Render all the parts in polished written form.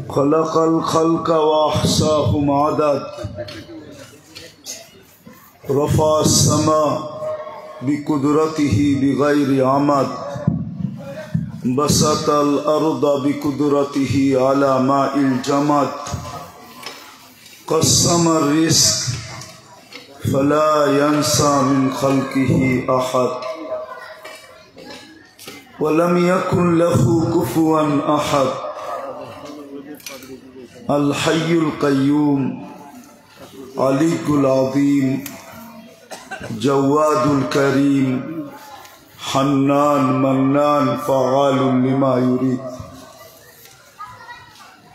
خلق الخلق وأحصاهم عدد رفع السماء بقدرته بغير عمد بسط الأرض بقدرته على ماء الجمد قسم الرزق فلا ينسى من خلقه أحد ولم يكن له كفوا أحد الحي القيوم علي العظيم جواد الكريم حنان منان فعال لما يريد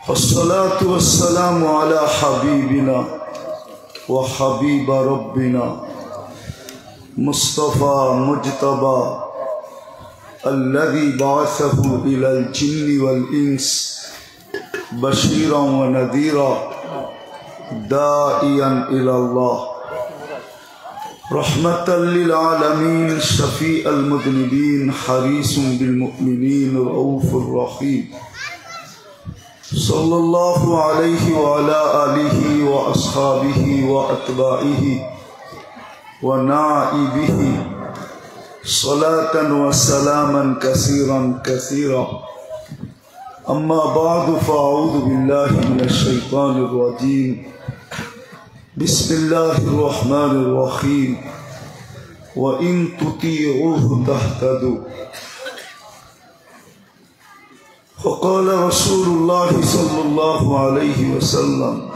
والصلاة والسلام على حبيبنا وحبيب ربنا مصطفى مجتبى الذي بعثه إلى الجن والإنس بشيرا ونذيرا داعيا إلى الله رحمة للعالمين شفيع المذنبين حريص بالمؤمنين رؤوف رحيم صلى الله عليه وعلى آله وأصحابه وأتباعه ونائبه صلاة وسلاما كثيرا كثيرا أما بعد فأعوذ بالله من الشيطان الرجيم بسم الله الرحمن الرحيم وإن تطيعوه تهتدوا وقال رسول الله صلى الله عليه وسلم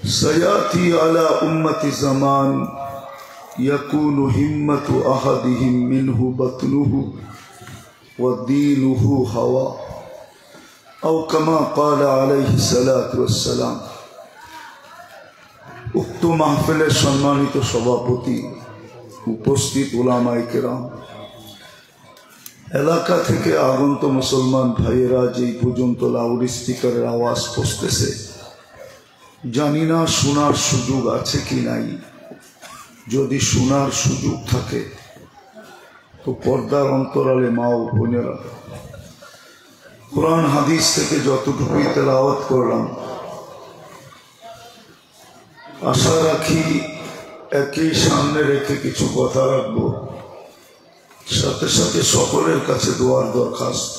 سيأتي على أمة زمان يكون همة أحدهم منه بطنه ودينه هوى أو كما قال عليه الصلاة والسلام উক্ত মাহফিলের সম্মানিত সভাপতি উপস্থিত উলামায়ে কেরাম এলাকা থেকে আগত মুসলমান ভাইয়েরা যেই পর্যন্ত লাউড স্পিকারের আওয়াজ পৌঁছতেছে জানি না শোনার সুযোগ আছে কি নাই যদি শোনার সুযোগ থাকে তো পর্দার অন্তরালে মা ও বোনেরা কুরআন হাদিস থেকে যতটুকুই তেলাওয়াত করলাম আশা রাখি একই সামনে রেখে কিছু কথা রাখবো সাথে সাথে সকলের কাছে দোয়ার দরখাস্ত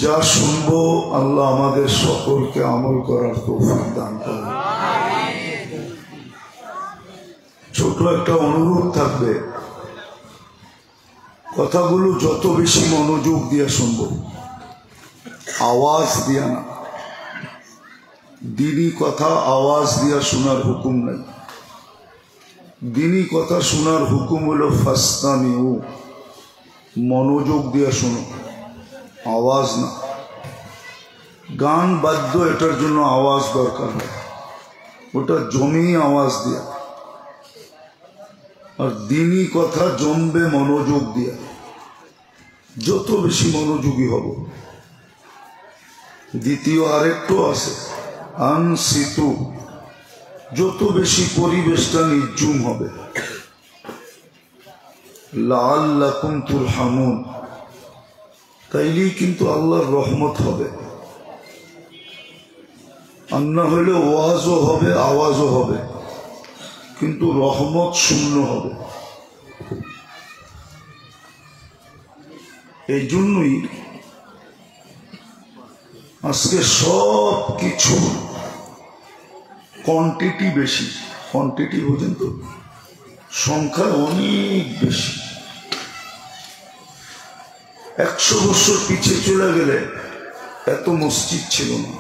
যা শুনবো আল্লাহ আমাদের সকলকে আমল করার তৌফিক দান করুন ছোট একটা অনুরোধ থাকবে কথাগুলো যত বেশি মনোযোগ দিয়ে শুনবো আওয়াজ দিয়া না দিনী কথা আওয়াজ দিয়া শোনার হুকুম নাই দিনী কথা শোনার হুকুম হলো ফাস্তামিউ মনোযোগ দিয়া শোনো আওয়াজ না গান বাদ্য এটার জন্য আওয়াজ দরকার হয় ওটা জমি আওয়াজ দিয়া আর দিনী কথা জমবে মনোযোগ দিয়া যত বেশি মনোযোগী হব দ্বিতীয় আরেকটু আছে আনসিতু যত বেশি পরিবেশটা নির্জুম হবে লাআল্লাকুম তুরহামুন তাইলেই কিন্তু আল্লাহর রহমত হবে আর না হলে ওয়াজও হবে আওয়াজও হবে কিন্তু রহমত শূন্য হবে এই জন্যই আজকে সব কিছু কোয়ান্টিটি বেশি কোয়ান্টিটি বুঝেন তো সংখ্যা অনেক বেশি 100 বছর পিছিয়ে চলে গেলে এত মসজিদ ছিল না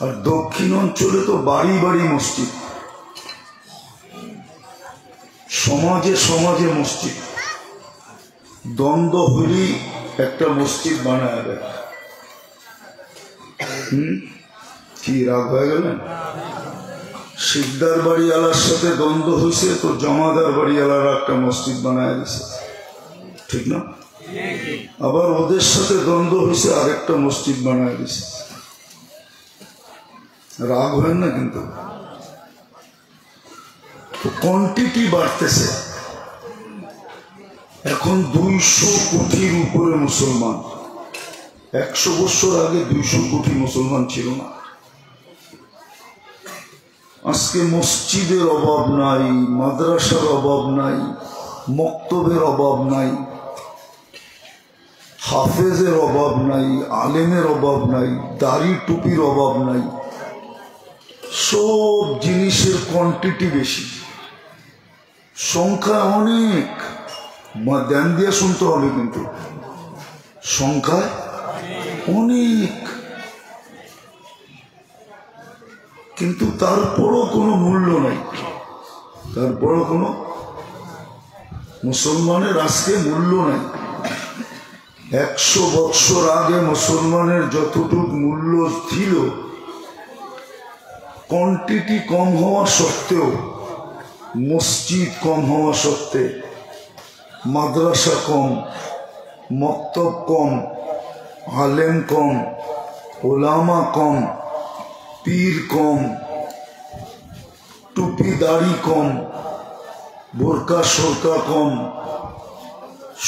আর দক্ষিণ অঞ্চলে তো বাড়ি বাড়ি মসজিদ সমাজে সমাজে মসজিদ দ্বন্দ্ব হলেই একটা মসজিদ বানায় দেয় কি রাগ হয়ে গেলেন শিকদার বাড়িওয়ালার সাথে দ্বন্দ্ব হয়েছে তো জমাদার বাড়িওয়ালার একটা মসজিদ বানায় দিছে ঠিক না আবার ওদের সাথে দ্বন্দ্ব হয়েছে আরেকটা মসজিদ বানায় দিছে রাগ হয় না কিন্তু তো কোয়ান্টিটি বাড়তেছে। এখন 200 কোটির উপরে মুসলমান। 100 বছর আগে 200 কোটি মুসলমান ছিল না। আজকে মসজিদের অভাব নাই, মাদ্রাসার অভাব নাই, মক্তবের অভাব নাই, হাফেজের অভাব নাই, আলেমের অভাব নাই, দাড়ি টুপির অভাব নাই। সব জিনিসের কোয়ান্টিটি বেশি, সংখ্যা অনেক। ধ্যান দিয়ে শুনতে হবে, কিন্তু সংখ্যায় অনেক, কিন্তু তারপরও কোনো মূল্য নাই। তারপরও কোনো মুসলমানের আজকে মূল্য নাই। 100 বছর আগে মুসলমানের যতটুকু মূল্য ছিল, কোয়ান্টিটি কম হওয়া সত্ত্বেও, মসজিদ কম হওয়া সত্ত্বে, মাদ্রাসা কম, মক্তব কম, আলেম কম, ওলামা কম, পীর কম, টুপি দাড়ি কম, বোরকা সরকা কম,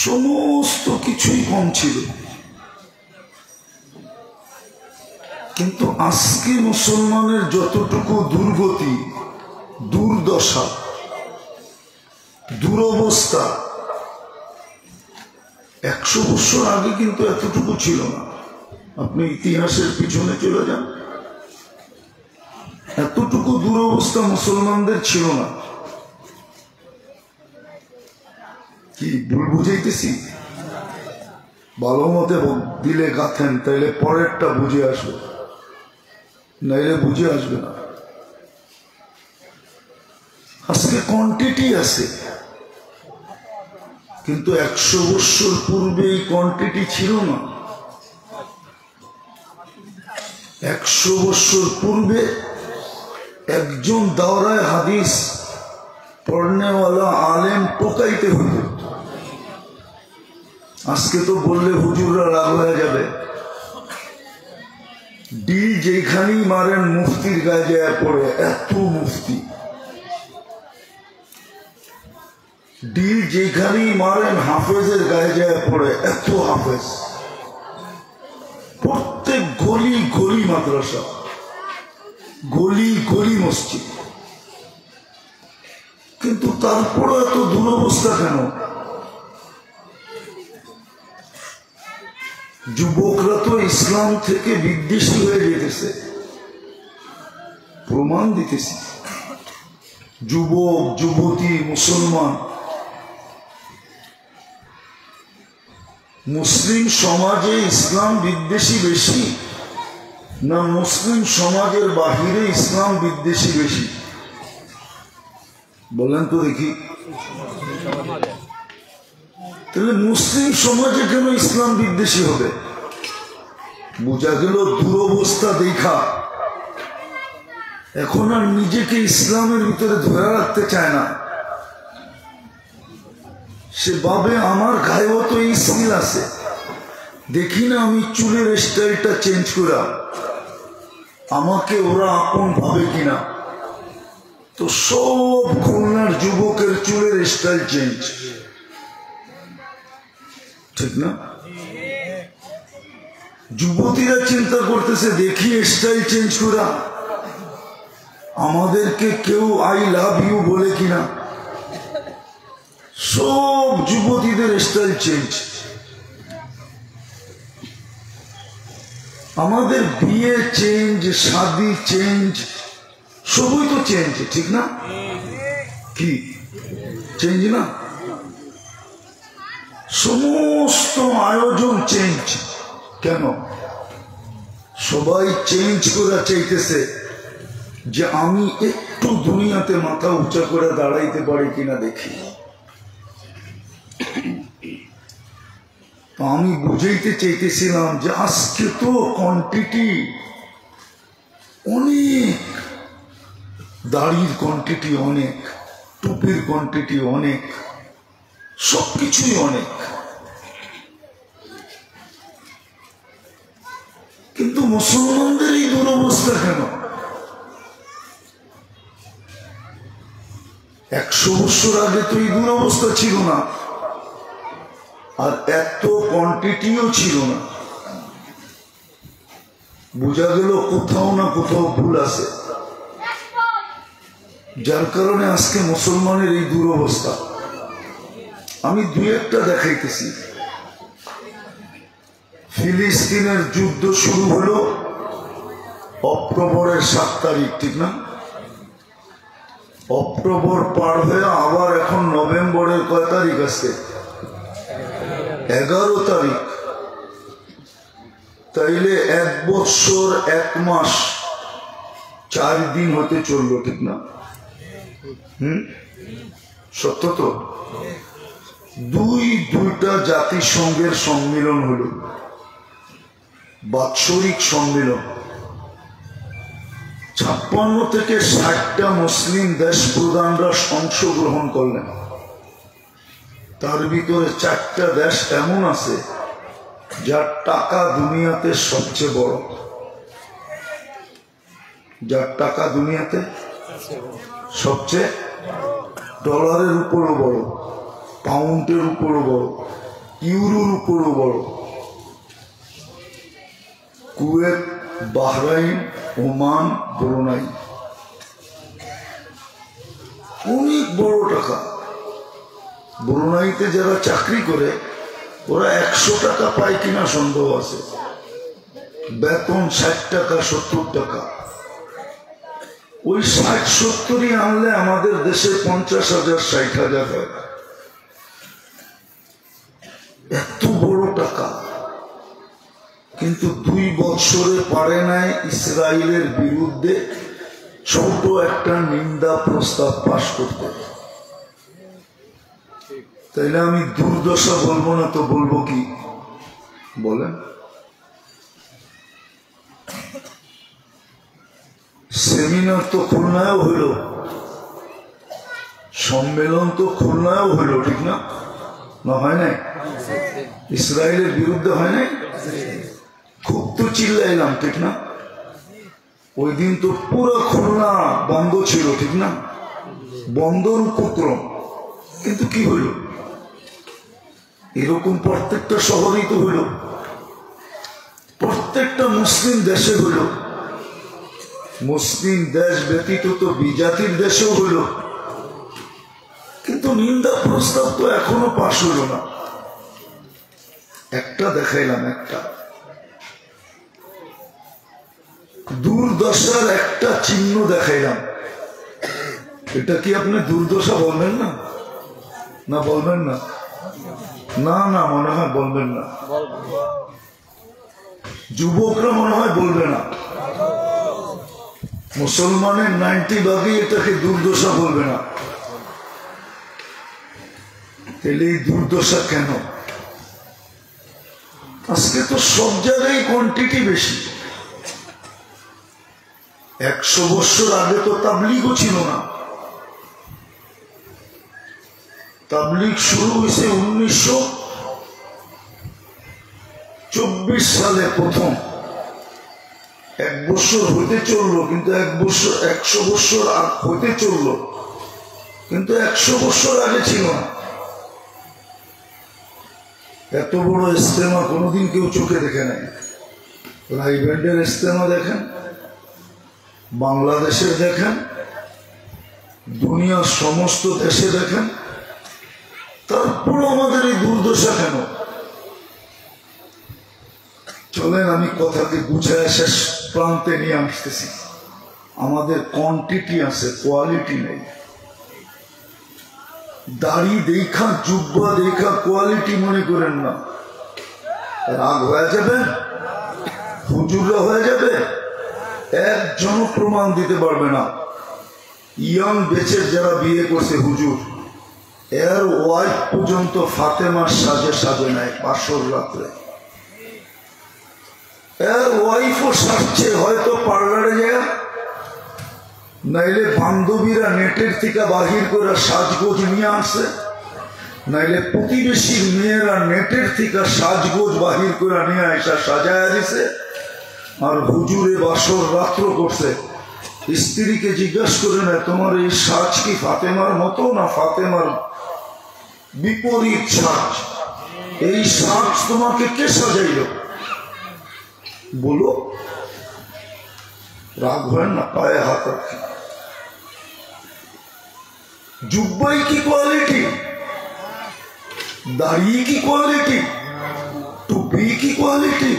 সমস্ত কিছুই কম ছিল। কিন্তু আজকে মুসলমানের যতটুকু দুর্গতি, দুর্দশা, দুরবস্থা, 100 বছর আগে কিন্তু এতটুকু ছিল না। আপনি ইতিহাসের পিছনে চলে যান, এতটুকু দুরবস্থা মুসলমানদের ছিল না। কি ভুল বুঝাইতেছি? ভালো মতে দিলে গাথেন, তাইলে পরেরটা বুঝে আসবে, নাইলে বুঝে আসবে না। আজকে কোয়ান্টিটি আছে, কিন্তু 100 বছর পূর্বে এই কোয়ান্টিটি ছিল না। 100 বছর পূর্বে একজন দাওরায় হাদিস পড়নেওয়ালা আলেম টোকাইতে হইত। আজকে তো বললে হুজুররা রাগ হয়ে যাবে। ডিল যেখানেই মারেন মুফতির গায়ে যায় পড়ে, এত মুফতি। ডিল যেখানেই মারেন হাফেজের গায়ে যায় পড়ে, এত হাফেজ। প্রত্যেক গলি গলি মাদ্রাসা, গলি গলি মসজিদ। কিন্তু তারপরে এত দুরবস্থা কেন? যুবকরা তো ইসলাম থেকে বিদ্বেষী হয়ে যেতেছে, প্রমাণ দিতেছি। যুবক যুবতী মুসলমান, মুসলিম সমাজে ইসলাম বিদ্বেষী বেশি না মুসলিম সমাজের বাহিরে ইসলাম বিদ্বেষী বেশি? বলেন তো দেখি। তাহলে মুসলিম সমাজে কেন ইসলাম বিদ্বেষী হবে? বোঝা গেল দুরবস্থা দেখা এখন আর নিজেকে ইসলামের ভিতরে ধরে রাখতে চায় না। সে ভাবে আমার গায়েও তো এই স্কিল আছে, দেখি না আমি চুলের স্টাইলটা চেঞ্জ করা, আমাকে ওরা আপন ভাবে কিনা। তো সব খুলনার যুবকের চুলের স্টাইল চেঞ্জ, ঠিক না? যুবতীরা চিন্তা করতেছে দেখি স্টাইল চেঞ্জ করা, আমাদেরকে কেউ আই লাভ ইউ বলে কিনা। সব যুবতীদের স্টাইল চেঞ্জ। আমাদের বিয়ে চেঞ্জ, শাদি চেঞ্জ, সবই তো চেঞ্জ, ঠিক না? কি চেঞ্জ না? সমস্ত আয়োজন চেঞ্জ। কেন? সবাই চেঞ্জ করা চাইতেছে যে আমি একটু দুনিয়াতে মাথা উঁচা করে দাঁড়াইতে পারি কিনা দেখি। আমি বুঝাইতে চাইতেছিলাম যে আজকে তো কোয়ান্টিটি অনেক, দাড়ির কোয়ান্টিটি অনেক, টুপির কোয়ান্টিটি অনেক, সবকিছুই অনেক, কিন্তু মুসলমানদের এই দুরবস্থা কেন? 100 বছর আগে তো এই দুরবস্থা ছিল না, আর এত কোয়ান্টিটিও ছিল না। বোঝা গেল কোথাও না কোথাও ভুল আছে, যার কারণে আজকে মুসলমানের এই দুরবস্থা। আমি দুই একটা দেখাইতেছি। ফিলিস্তিনের যুদ্ধ শুরু হলো অক্টোবরের 7 তারিখ, ঠিক না? অক্টোবর পার হয়ে আবার এখন নভেম্বরের কয় তারিখ আছে? 11 তারিখ। তাইলে 1 বছর 1 মাস 4 দিন হতে চললো, ঠিক না? সত্য তো? দুইটা জাতিসংঘের সম্মেলন হলো, বাৎসরিক সম্মেলন। 56 থেকে 60টা মুসলিম দেশ প্রধানরা অংশগ্রহণ করলেন। তার ভিতরে 4টা দেশ এমন আছে যার টাকা দুনিয়াতে সবচেয়ে বড়, যার টাকা দুনিয়াতে সবচেয়ে, ডলারের উপরও বড়, পাউন্ডের উপরও বড়, ইউরোর উপরও বড়। কুয়েত, বাহরাইন, ওমান, ব্রুনাই, অনেক বড় টাকা। ব্রুনাইতে যারা চাকরি করে ওরা 100 টাকা পায় কিনা সন্দেহ আছে। বেতন 60 টাকা 70 টাকা। ওই 60-70ই আনলে আমাদের দেশে 50,000 60,000 হয়। এত বড় টাকা, কিন্তু 2 বছরে পারে নাই ইসরায়েলের বিরুদ্ধে ছোট একটা নিন্দা প্রস্তাব পাশ করতে। তাইলে আমি দুর্দশা বলবো না তো বলবো কি বলেন? সেমিনার তো খুলনায়ও হইল, সম্মেলন তো খুলনায়ও হইল, ঠিক না? না হয় নাই? ইসরায়েলের বিরুদ্ধে হয় নাই? খুব তো চিল্লাইলাম, ঠিক না? ওই দিন তো পুরো খুলনা বন্ধ ছিল, ঠিক না? বন্ধর উপক্রম। কিন্তু কি হইল? এরকম প্রত্যেকটা শহরেই তো হইল, প্রত্যেকটা মুসলিম দেশে হইল। মুসলিম দেশ ব্যতীত তো বিজাতির দেশেও হইল, কিন্তু নিন্দা প্রস্তাব তো এখনো পাশ হইল না। একটা দেখাইলাম, একটা দুর্দশার একটা চিহ্ন দেখাইলাম। এটা কি আপনি দুর্দশা বলবেন না? না বলবেন না? না না, মনে হয় বলবেন না। যুবকরা মনে হয় বলবে না। মুসলমানের 90 ভাগই এটাকে দুর্দশা বলবে না। তাহলে এই দুর্দশা কেন? আজকে তো সব জায়গায় কোয়ান্টিটি বেশি। 100 বছর আগে তো তাবলীগও ছিল না। তাবলীগ শুরু হয়েছে 1924 সালে প্রথম। 1 বছর হইতে চললো, কিন্তু 100 বছর হইতে চললো, কিন্তু 100 বছর আগে ছিল না। এত বড় ইস্তেমা কোনোদিন কেউ চোখে দেখে নাই। রাইব্যান্ডের ইস্তেমা দেখেন, বাংলাদেশের দেখেন, দুনিয়ার সমস্ত দেশে দেখেন, তারপর আমাদের এই দুর্দশা কেন? চলেন আমি কথাকে গুছায় শেষ প্রান্তে নিয়ে আসতেছি। আমাদের কোয়ান্টিটি আছে, কোয়ালিটি নেই। দাড়ি দেখা, জুব্বা দেখা কোয়ালিটি মনে করেন না। রাগ হয়ে যাবে, হুজুররা হয়ে যাবে, একজন প্রমাণ দিতে পারবে না। ইয়াং বেচের যারা বিয়ে করছে হুজুর, এর ওয়াইফ পর্যন্ত ফাতেমার সাজে সাজে নেয় বাসর রাত্রে। এর ওয়াইফও সাজছে হয়তো পার্লারে যায়, নাইলে বান্ধবীরা নেটের থেকে বাহির করে সাজগোজ নিয়ে আসে, নাইলে প্রতিবেশীর মেয়েরা নেটের থেকে সাজগোজ বাহির করে নিয়ে আসা সাজায় দিছে। আর হুজুরে বাসর রাত্র করছে, স্ত্রীকে জিজ্ঞাসা করে না, তোমার এই সাজ কি ফাতেমার মতো না ফাতেমার বিপরীত সাজ? এই সাজ তোমাকে কে সাজাইল? বলো। রাগ হয় না, পায়ে হাত রাখে। জুব্বাই কি কোয়ালিটি, দাড়ি কি কোয়ালিটি, টুপি কি কোয়ালিটি,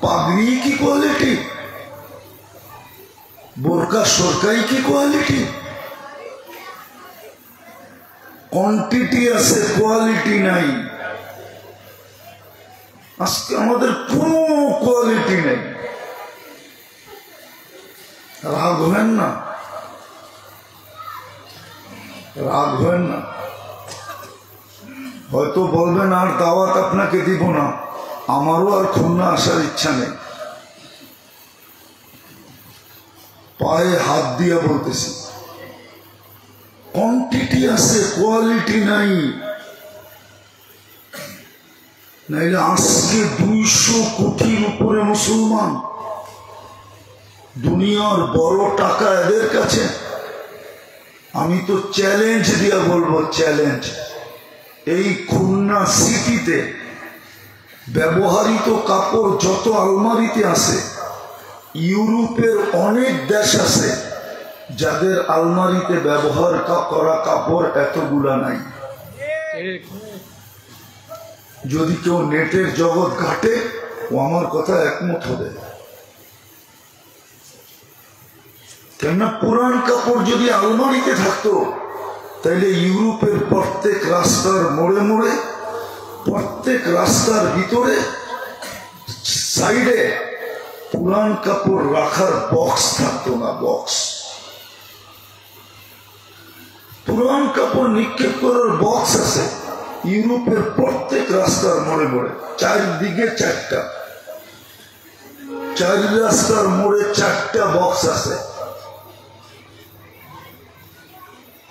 পাগড়ি কি কোয়ালিটি, বোরকা সরকাই কি কোয়ালিটি? কোয়ান্টিটি আছে, কোয়ালিটি নাই। আজকে আমাদের কোনো কোয়ালিটি নেই। রাগ হবেন না, রাগ হবেন না। হয়তো বলবেন আর দাওয়াত আপনাকে দিব না, আমারও আর খুলনা আসার ইচ্ছা নেই। পায়ে হাত দিয়ে বলতেছি, কোয়ান্টিটি আছে, কোয়ালিটি নাই। নাইলে আজকে 200 কোটির উপরে মুসলমান, দুনিয়ার বড় টাকা এদের কাছে। আমি তো চ্যালেঞ্জ দিয়ে বলবো, চ্যালেঞ্জ, এই খুলনা সিটিতে ব্যবহৃত কাপড় যত আলমারিতে আছে, ইউরোপের অনেক দেশ আছে যাদের আলমারিতে ব্যবহার করা কাপড় এতগুলা নাই। যদি কেউ নেটের জগৎ ঘাটে, ও আমার কথা একমত হবে। কেননা পুরান কাপড় যদি আলমারিতে থাকতো, তাইলে ইউরোপের প্রত্যেক রাস্তার মোড়ে মোড়ে, প্রত্যেক রাস্তার ভিতরে সাইডে পুরান কাপড় রাখার বক্স থাকতো না। বক্স, পুরান কাপড় নিক্ষেপ করার বক্স আছে ইউরোপের প্রত্যেক রাস্তার মোড়ে মোড়ে, চারদিকে চারটা, 4 রাস্তার মোড়ে 4টা বক্স আছে।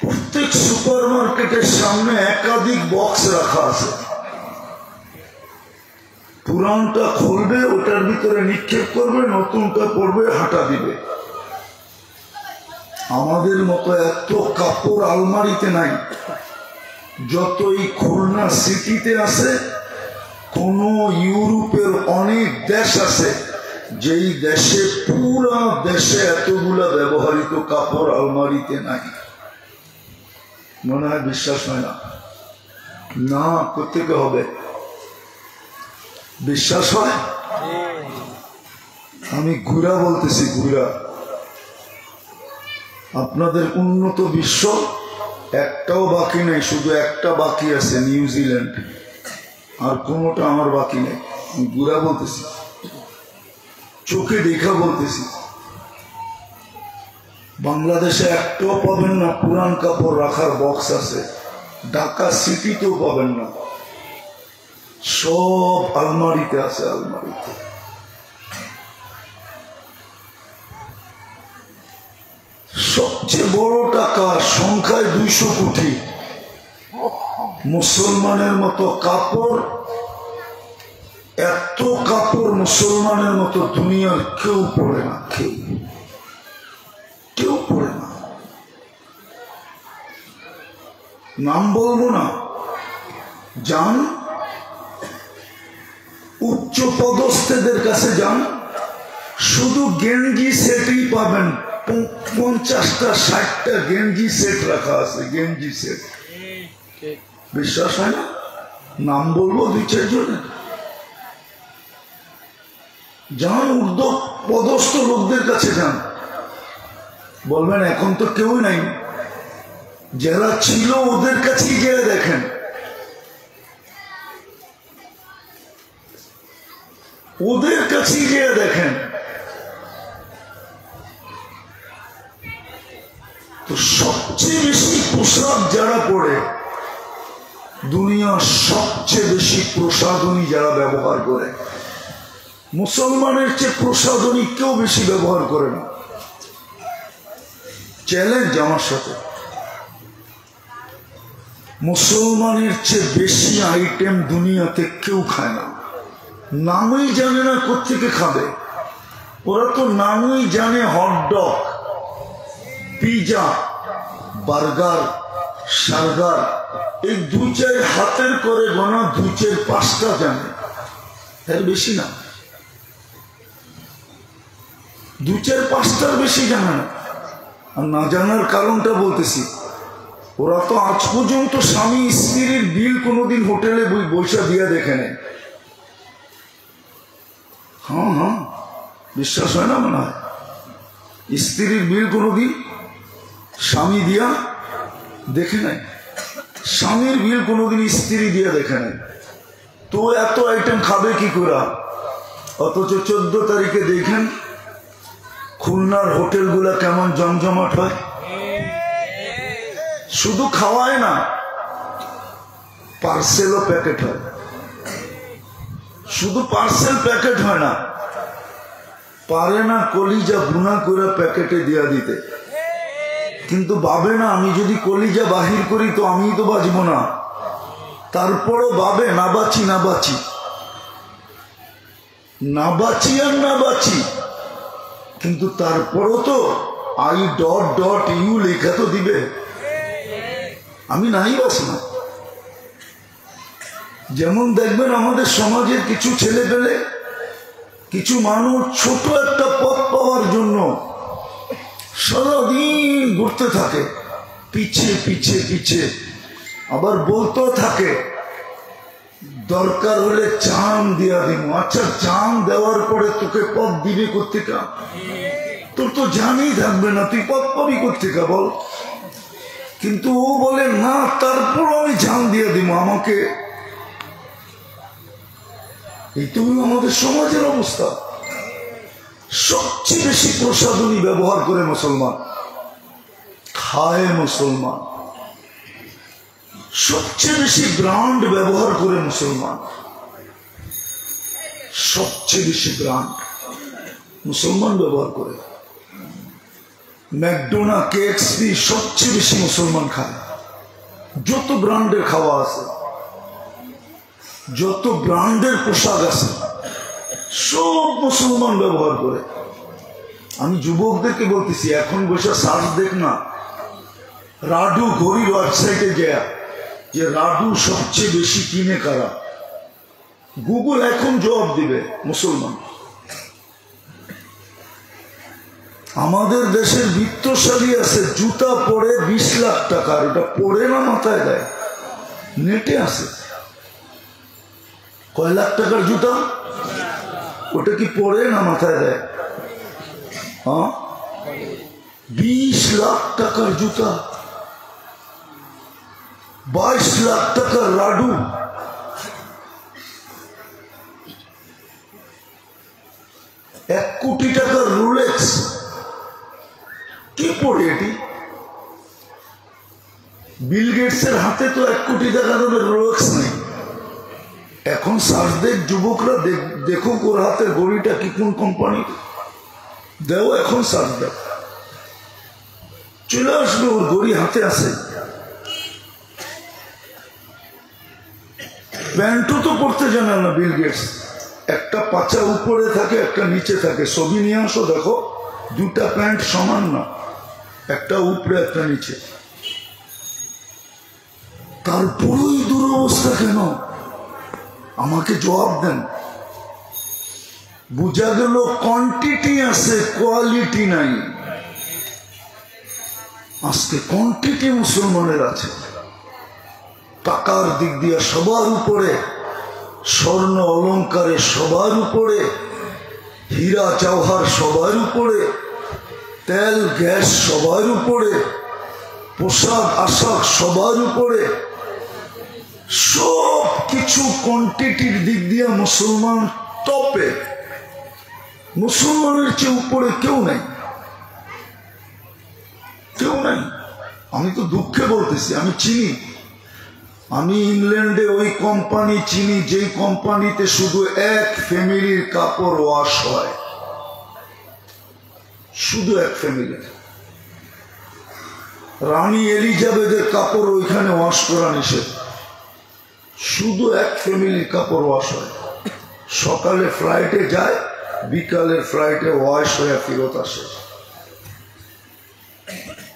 প্রত্যেক সুপার মার্কেটের সামনে একাধিক বক্স রাখা আছে। পুরানটা খুলবে, ওটার ভিতরে নিক্ষেপ করবে, নতুনটা পড়বে, হাঁটা দিবে। আমাদের মতো এত কাপড় আলমারিতে নাই। যতই খুলনা সিটিতে আছে, কোন ইউরোপের অনেক দেশ আছে যেই দেশে পুরা দেশে এতগুলা ব্যবহৃত কাপড় আলমারিতে নাই। মনে হয় বিশ্বাস হয় না? না, কোথেকে হবে? বিশ্বাস হয়? আমি ঘুরা বলতেছি, ঘুরা। আপনাদের উন্নত বিশ্ব একটাও বাকি নেই, শুধু একটা বাকি আছে, নিউজিল্যান্ড। আর কোনোটা আমার বাকি নেই। আমি ঘুরা বলতেছি, চোখে দেখা বলতেছি। বাংলাদেশে একটাও পাবেন না পুরান কাপড় রাখার বক্স আছে। ঢাকা সিটিতেও পাবেন না, সব আলমারিতে আছে, আলমারিতে। সবচেয়ে বড় টাকা সংখ্যায় 200 কোটি। মুসলমানের মতো কাপড়, এত কাপড় মুসলমানের মতো দুনিয়ার কেউ পড়ে না, কেউ পড়ে না। নাম বলবো না, যান উচ্চ পদস্থদের কাছে যান, শুধু গেঞ্জি সেটই পাবেন। 50টা 60টা গেঞ্জি সেট রাখা আছে, গেঞ্জি সেট। বিশ্বাস হয় না? নাম বলবো 2-4 জনের। যান ঊর্ধ্ব পদস্থ লোকদের কাছে যান, বলবেন এখন তো কেউ নাই। যারা ছিল ওদের কাছেই গিয়ে দেখেন, ওদের কাছেই গিয়ে দেখেন। তো সবচেয়ে বেশি পোশাক যারা পরে, দুনিয়ার সবচেয়ে বেশি প্রসাধনী যারা ব্যবহার করে, মুসলমানের চেয়ে প্রসাধনী কেউ বেশি ব্যবহার করে না। চ্যালেঞ্জ আমার সাথে, মুসলমানের চেয়ে বেশি আইটেম দুনিয়াতে কেউ খায় না। নামই জানে না কোত্থেকে খাবে। ওরা তো নামই জানে হটডগ, পিজা, বার্গার, সার্গার, এই 2-4 হাতের করে গোনা 2-4-5টা জানে, এর বেশি না। 2-4-5টার বেশি জানে না। আর না জানার কারণটা বলতেছি, ওরা তো আজ পর্যন্ত স্বামী স্ত্রীর বিল কোনোদিন হোটেলে বৈশা দিয়া দেখে নেয়। হ্যাঁ, বিশ্বাস হয় না মনে হয়? স্ত্রীর বিল কোনোদিন স্বামী দিয়া দেখে নেয়, স্বামীর বিল কোনোদিন স্ত্রী দিয়া দেখে নেয়। তো এত আইটেম খাবে কি করে? অথচ 14 তারিখে দেখেন খুলনার হোটেলগুলা কেমন জমজমাট হয়। শুধু খাওয়ায় না, পার্সেলও প্যাকেট হয়। শুধু পার্সেল প্যাকেট হয় না, পারে না কলিজা ভুনা করে প্যাকেটে দিয়া দিতে। কিন্তু ভাবে না আমি যদি কলিজা বাহির করি তো আমি তো বাঁচবো না। তারপরও ভাবে না বাঁচি না বাঁচি না বাঁচি আর না বাঁচি, কিন্তু তারপরও তো I.U লেখা তো দিবে, আমি নাই বাস না। যেমন দেখবেন আমাদের সমাজের কিছু ছেলে পেলে, কিছু মানুষ ছোট একটা পথ পাওয়ার জন্য সারাদিন ঘুরতে থাকে পিছে পিছে পিছে, আবার বলতেও থাকে দরকার হলে চাম দিয়া দিব। আচ্ছা, চাম দেওয়ার পরে তোকে পথ দিবে কোত্থেকা? তোর তো জানি থাকবে না, তুই পথ পাবি কোত্থেকা বল? কিন্তু ও বলে না, তারপর আমি জাম দিয়ে দিব আমাকে। এই তো আমাদের সমাজের অবস্থা। সবচেয়ে বেশি প্রসাধনী ব্যবহার করে মুসলমান, খায় মুসলমান, সবচেয়ে বেশি ব্র্যান্ড ব্যবহার করে মুসলমান, সবচেয়ে বেশি ব্র্যান্ড মুসলমান ব্যবহার করে। ম্যাকডোনা, KFC সবচেয়ে বেশি মুসলমান খায়। যত ব্র্যান্ডের খাওয়া আছে, যত ব্র্যান্ডের পোশাক আছে, সব মুসলমান ব্যবহার করে। আমি যুবকদেরকে বলতেছি, এখন বসে সার্চ দেখ না, রাডু ঘড়ির ওয়েবসাইটে যায় যে রাডু সবচেয়ে বেশি কিনে কারা, গুগল এখন জবাব দিবে মুসলমান। আমাদের দেশের বিত্তশালী আছে, জুতা পরে 20 লাখ টাকার, ওটা পরে না মাথায় দেয়, নেটে আছে। কয় লাখ টাকার জুতা? ওটা কি পরে না মাথায় দেয়? 20 লাখ টাকার জুতা, 22 লাখ টাকার রাডু, 1 কোটি টাকার রোলেক্স। কি পড়ে এটি? বিল গেটসের হাতে তো 1 কোটি টাকা দামের রোলেক্স নেই। এখন সার্চ দেখ, যুবকরা দেখো ওর হাতের ঘড়িটা কি কোন কোম্পানি, দেও এখন সার্চ দেখ, চলে আসবে ওর ঘড়ি হাতে আছে। প্যান্টও তো পড়তে জানে না বিল গেটস, একটা পাচা উপরে থাকে একটা নিচে থাকে। ছবি নিয়ে আসো, দেখো দুটা প্যান্ট সমান না, একটা উপরে একটা নিচে। তারপরেই দুরবস্থা কেন? আমাকে জবাব দেন। বুঝা গেল কোয়ান্টিটি আছে, কোয়ালিটি নাই। আজকে কোয়ান্টিটি মুসলমানের আছে, টাকার দিক দিয়ে সবার উপরে, স্বর্ণ অলঙ্কারে সবার উপরে, হীরা জওহর সবার উপরে, তেল গ্যাস সবার উপরে, পোশাক আশাক সবার উপরে, সব কিছু কোয়ান্টিটির দিক দিয়ে মুসলমান টপে। মুসলমানের চেয়ে উপরে কেউ নাই, কেউ নাই। আমি তো দুঃখে বলতেছি, আমি চিনি, আমি ইংল্যান্ডে ওই কোম্পানি চিনি যে কোম্পানিতে শুধু এক ফ্যামিলির কাপড় ওয়াশ হয়, শুধু এক ফ্যামিলির। রানী এলিজাবেথের কাপড় ওইখানে ওয়াশ করা নিষেধ, শুধু এক ফ্যামিলির কাপড় ওয়াশ হয়। সকালে ফ্লাইটে যায়, বিকালের ফ্লাইটে ওয়াশ হয়ে ফেরত আসে।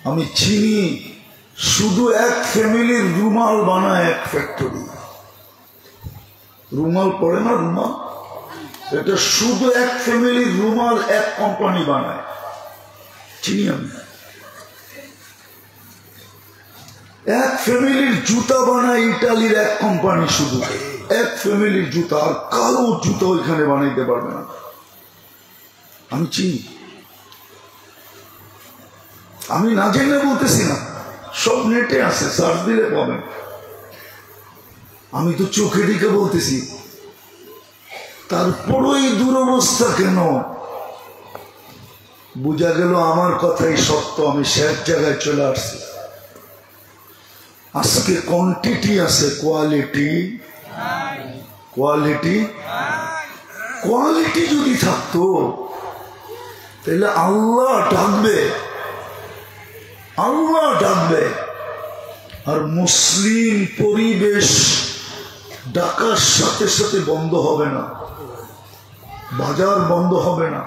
আমি চিনি শুধু এক ফ্যামিলির রুমাল বানায় এক ফ্যাক্টরি। রুমাল পড়ে না, রুমাল, এটা শুধু এক ফ্যামিলির রুমাল এক কোম্পানি বানায়, চিনি আমি। এক ফ্যামিলির জুতা বানায় ইটালির এক কোম্পানি, শুধু এক ফ্যামিলির জুতা, আর কালো জুতা ওইখানে বানাইতে পারবে না, আমি চিনি। আমি না জেনে বলতেছি না, সব নেটে আছে, সার্চ দিলে পাবেন। আমি তো চোখে দিকে বলতেছি। তারপরও এই দুরবস্থা কেন? বোঝা গেল আমার কথাই সত্য। আমি শেষ জায়গায় চলে আসছি। আজকে কোয়ান্টিটি আছে, কোয়ালিটি কোয়ালিটি কোয়ালিটি যদি থাকতো তাহলে আল্লাহ ডাকবে, আল্লাহ ডাকবে। আর মুসলিম পরিবেশ ডাকার সাথে সাথে বন্ধ হবে না, বাজার বন্ধ হবে না,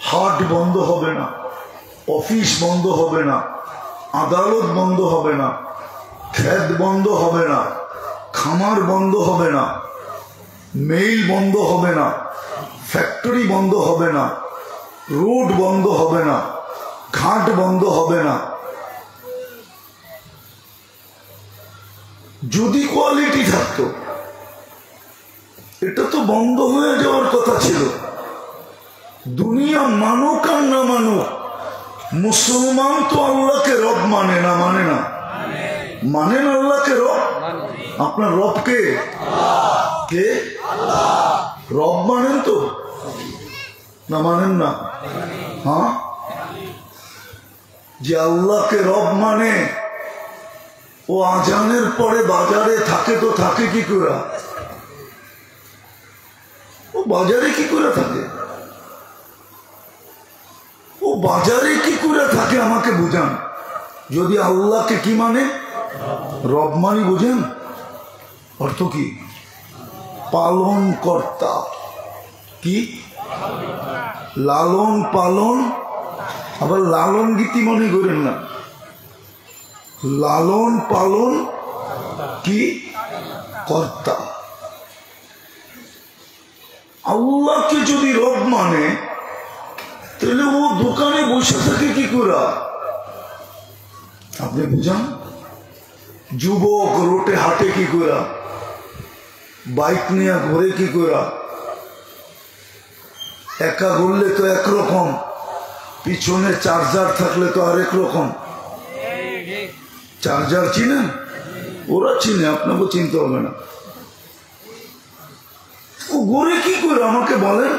হাট বন্ধ হবে না, অফিস বন্ধ হবে না, আদালত বন্ধ হবে না, ক্ষেত বন্ধ হবে না, খামার বন্ধ হবে না, মেইল বন্ধ হবে না, ফ্যাক্টরি বন্ধ হবে না, রোড বন্ধ হবে না, ঘাট বন্ধ হবে না। যদি কোয়ালিটি থাকতো, এটা তো বন্ধ হয়ে যাওয়ার কথা ছিল। দুনিয়া মানুক আর না মানুক, মুসলমান তো আল্লাহকে রব মানে না, মানে না, মানেন আল্লাহকে রব? আপনার রব কে? কে? রব মানেন তো না, মানেন না? হ্যাঁ, যে আল্লাহকে রব মানে ও আজানের পরে বাজারে থাকে, তো থাকে কি করে? ও বাজারে কি করে থাকে? ও বাজারে কি করে থাকে আমাকে বুঝান। যদি আল্লাহকে কি মানে, রব মানি, বুঝেন অর্থ কি? পালন কর্তা। কি? লালন পালন, আবার লালন গীতি মনে করেন না, লালন পালন কি কর্তা। আল্লাহকে যদি রব মানে তাহলে ও দোকানে বসে থাকে কি করে? আপনি বুঝান। যুবক রোটে হাঁটে কি করে? বাইক নিয়ে ঘুরে কি করে? একা ঘুরলে তো একরকম, পিছনে চার্জার থাকলে তো আরেক রকম। চার্জার চিনেন? ওরা চিনে, আপনাকে চিনতে হবে না। ও ঘুরে কি করে আমাকে বলেন?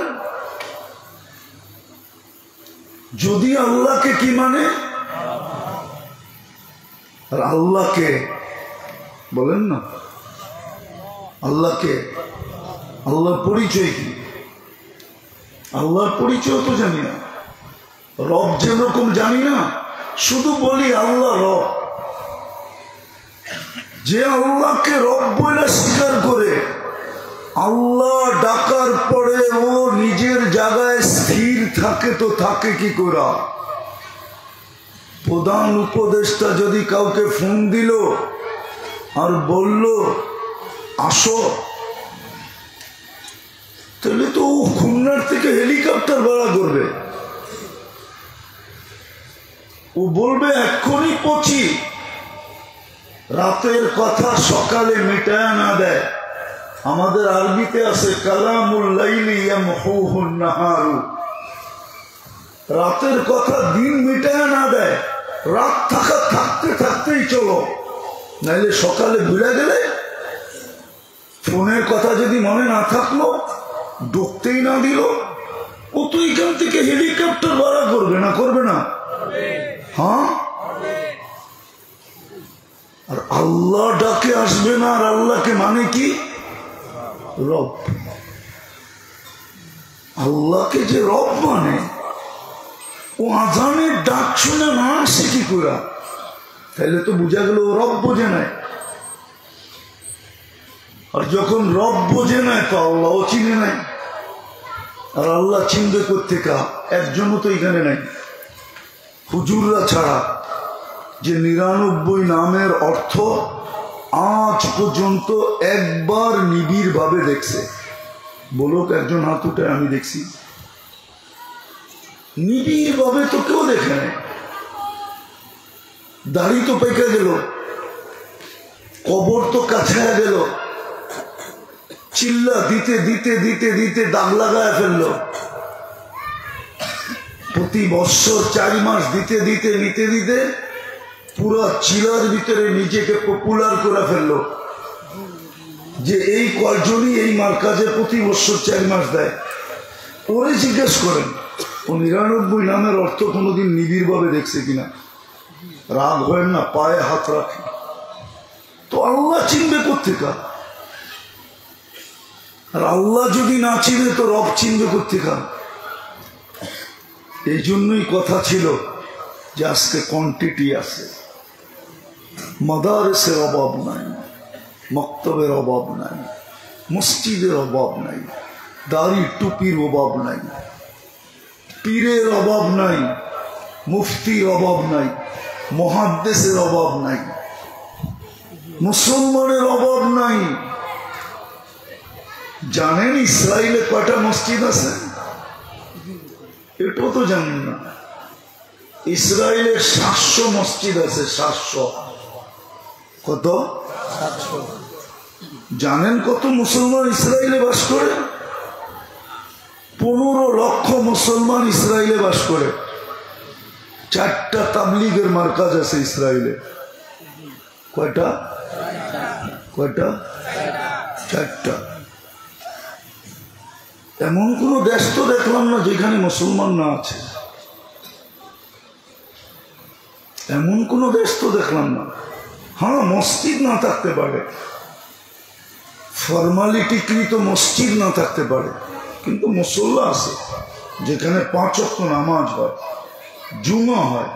যদি আল্লাহকে কি মানে, আর আল্লাহকে বলেন না, আল্লাহকে, আল্লাহর পরিচয় কি? আল্লাহর পরিচয় তো জানি না, রব যেরকম জানি না, শুধু বলি আল্লাহ রব। যে আল্লাহকে রব বলে স্বীকার করে, আল্লাহ ডাকার পরে ও নিজের জায়গায় স্থির থাকে, তো থাকে কি করে? প্রধান উপদেষ্টা যদি কাউকে ফোন দিল আর বলল আসো, তাহলে তো ও খুলনার থেকে হেলিকপ্টার ভাড়া করবে। ও বলবে এক্ষুনি পৌঁছি। রাতের কথা সকালে মিটায় না দেয়। আমাদের আরবিতে আছে কালামুল লাইলি ইয়ামহুহুন নাহারু, রাতের কথা দিন মিটায় না দেয়। রাত থাকা থাকতে থাকতেই চলো, নাইলে সকালে ভুলে গেলে, ফোনের কথা যদি মনে না থাকলো, ঢুকতেই না দিল, ও তো এখান থেকে হেলিকপ্টার ভাড়া করবে না, করবে না? হ্যাঁ, আর আল্লাহ ডাকে আসবে না। আর আল্লাহকে মানে কি? রব। আল্লাহকে যে রব মানে, ও আজানের ডাক শুনে না আসে কি করে? তাহলে তো বোঝা গেল ও রব বোঝে নাই। আর যখন রব বোঝে নাই, তো আল্লাহও চিনে নাই। আর আল্লাহ চিনবে কোত্থেকে? একজনও তো এখানে নাই, হুজুররা ছাড়া। যে 99 নামের অর্থ আজ পর্যন্ত একবার নিবিড় ভাবে দেখছে? বলুক একজন হাত উঠে, আমি দেখছি। নিবিড় ভাবে তো কেউ দেখে নাই। দাড়ি তো পেকে গেল, কবর তো কাছে গেল, চিল্লা দিতে দিতে দিতে দিতে দাগ লাগায় ফেললো। প্রতি বৎসর 4 মাস দিতে দিতে নিতে দিতে পুরা চিলার ভিতরে নিজেকে পপুলার করে ফেললো যে এই কয়জনই এই মার্কাজে প্রতি বৎসর 4 মাস দেয়। ওরে জিজ্ঞেস করেন ও 99 নামের অর্থ কোনোদিন নিবিড় ভাবে দেখছে কিনা? রাগ হয় না, পায়ে হাত রাখে। তো আল্লাহ চিনবে কোত্থেকা? আর আল্লাহ যদি না চিনে তো রব চিনবে কোত্থেকা? এই জন্যই কথা ছিল যে আজকে কোয়ান্টিটি আছে, মাদারসের অভাব নাই, মক্তবের অভাব নাই, মসজিদের অভাব নাই, দাড়ি টুপির অভাব নাই, পীরের অভাব নাই, মুফতির অভাব নাই, মুহাদ্দিসের অভাব নাই, মুসলমানের অভাব নাই। জানেন ইসরায়েলে কয়টা মসজিদ আছে? এটাও তো জানেন না। ইসরায়েলের 700 মসজিদ আছে। 700। কত? 700। জানেন কত মুসলমান ইসরায়েলে বাস করে? 15 লক্ষ মুসলমান ইসরায়েলে বাস করে। 4টা তাবলীগের মার্কাজ আছে ইসরায়েলে। কয়টা? কয়টা? 4টা। এমন কোন দেশ তো দেখলাম না যেখানে মুসলমান না আছে। এমন কোন দেশ তো দেখলাম না। হ্যাঁ, মসজিদ না থাকতে পারে, ফর্মালিটিকৃত মসজিদ না থাকতে পারে, কিন্তু মুসল্লা আছে যেখানে 5 ওয়াক্ত নামাজ হয়, জুমা হয়।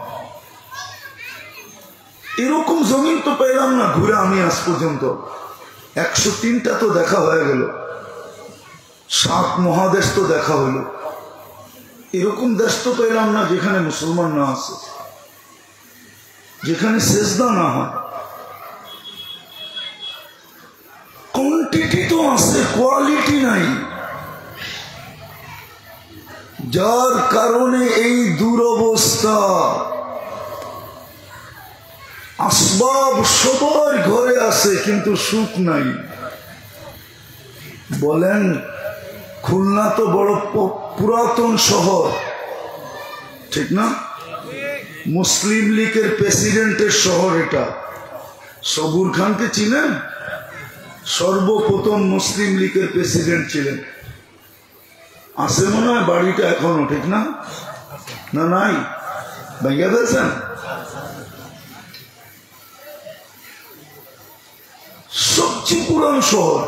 এরকম জমিন তো পেলাম না ঘুরে আমি আজ পর্যন্ত। 103টা তো দেখা হয়ে গেল, 7 মহাদেশ তো দেখা হলো। এরকম দেশ তো পেলাম না যেখানে মুসলমান না আছে, যেখানে সেজদা না হয়। কোয়ান্টিটি তো আছে, কোয়ালিটি নাই। যার কারণে এই দুরবস্থা। আসবাব সবার ঘরে আছে কিন্তু সুখ নাই। বলেন, খুলনা তো বড় পুরাতন শহর, ঠিক না? মুসলিম লীগের প্রেসিডেন্টের শহর এটা। সবুর খানকে চিনেন? সর্বপ্রথম মুসলিম লীগের প্রেসিডেন্ট ছিলেন। আছে মনে হয় বাড়িটা এখনো, ঠিক না? না নাই, ভেঙে ফেলছেন? সবচেয়ে পুরান শহর।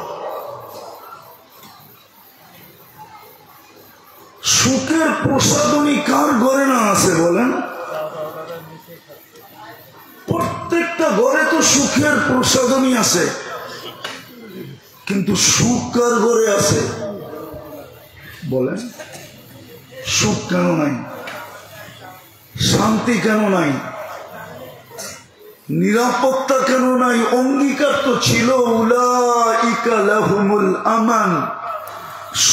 সুখের প্রসাদনী কার ঘরে না আছে বলেন? প্রত্যেকটা ঘরে তো সুখের প্রসাদনী আছে, কিন্তু সুখ কার ঘরে আছে বলেন? সুখ কেন নাই? শান্তি কেন নাই? নিরাপত্তা কেন নাই? অঙ্গীকার তো ছিল, উলাইকা লাহুমুল আমান।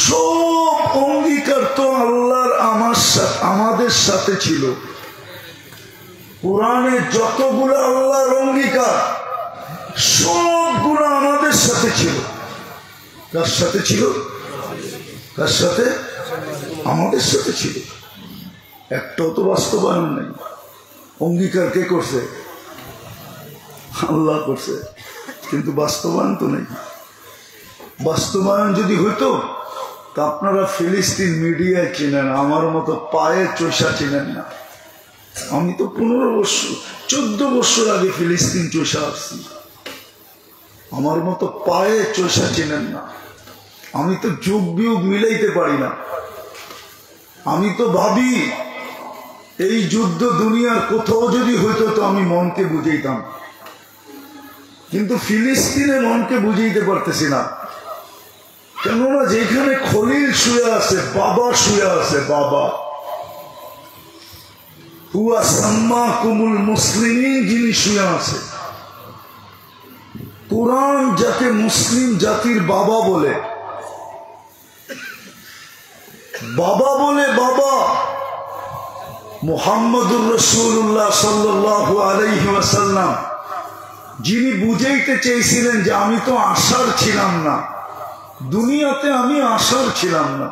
সব অঙ্গীকার তো আল্লাহর আমাদের সাথে ছিল। কোরআনে যতগুলো আল্লাহর অঙ্গীকার সবগুলো আমাদের সাথে ছিল। কার সাথে ছিল? কার সাথে? আমাদের সাথে ছিল। একটাও তো বাস্তবায়ন নেই। অঙ্গীকার কে করছে? আল্লাহ করছে, কিন্তু বাস্তবায়ন তো নেই। বাস্তবায়ন যদি হইতো তা আপনারা ফিলিস্তিন মিডিয়ায় চিনেন, আমার মতো পায়ে চৈষা চিনেন না। আমি তো 14 বছর আগে ফিলিস্তিন চৈষা আসছি, আমার মতো পায়ে চৈষা চিনেন না। আমি তো যুগ বিয়োগ মিলাইতে পারি না। আমি তো ভাবি এই যুদ্ধ দুনিয়ার কোথাও যদি হইতো তো আমি মনকে বুঝাইতাম, কিন্তু ফিলিস্তিনে মনকে বুঝাইতে পারতেছি না। কেননা যেখানে খলিল শুয়ে আছে, বাবা শুয়ে আছে, বাবা। হুয়া সাম্মাকুমুল মুসলিমিন, যিনি শুয়ে আছে। কোরআন যাকে মুসলিম জাতির বাবা বলে, বাবা মুহাম্মদুর রাসূলুল্লাহ সাল্লাল্লাহু আলাইহি ওয়াসাল্লাম যিনি বুঝাইতে চেয়েছিলেন যে আমি তো আশার ছিলাম না, দুনিয়াতে আমি আশার ছিলাম না।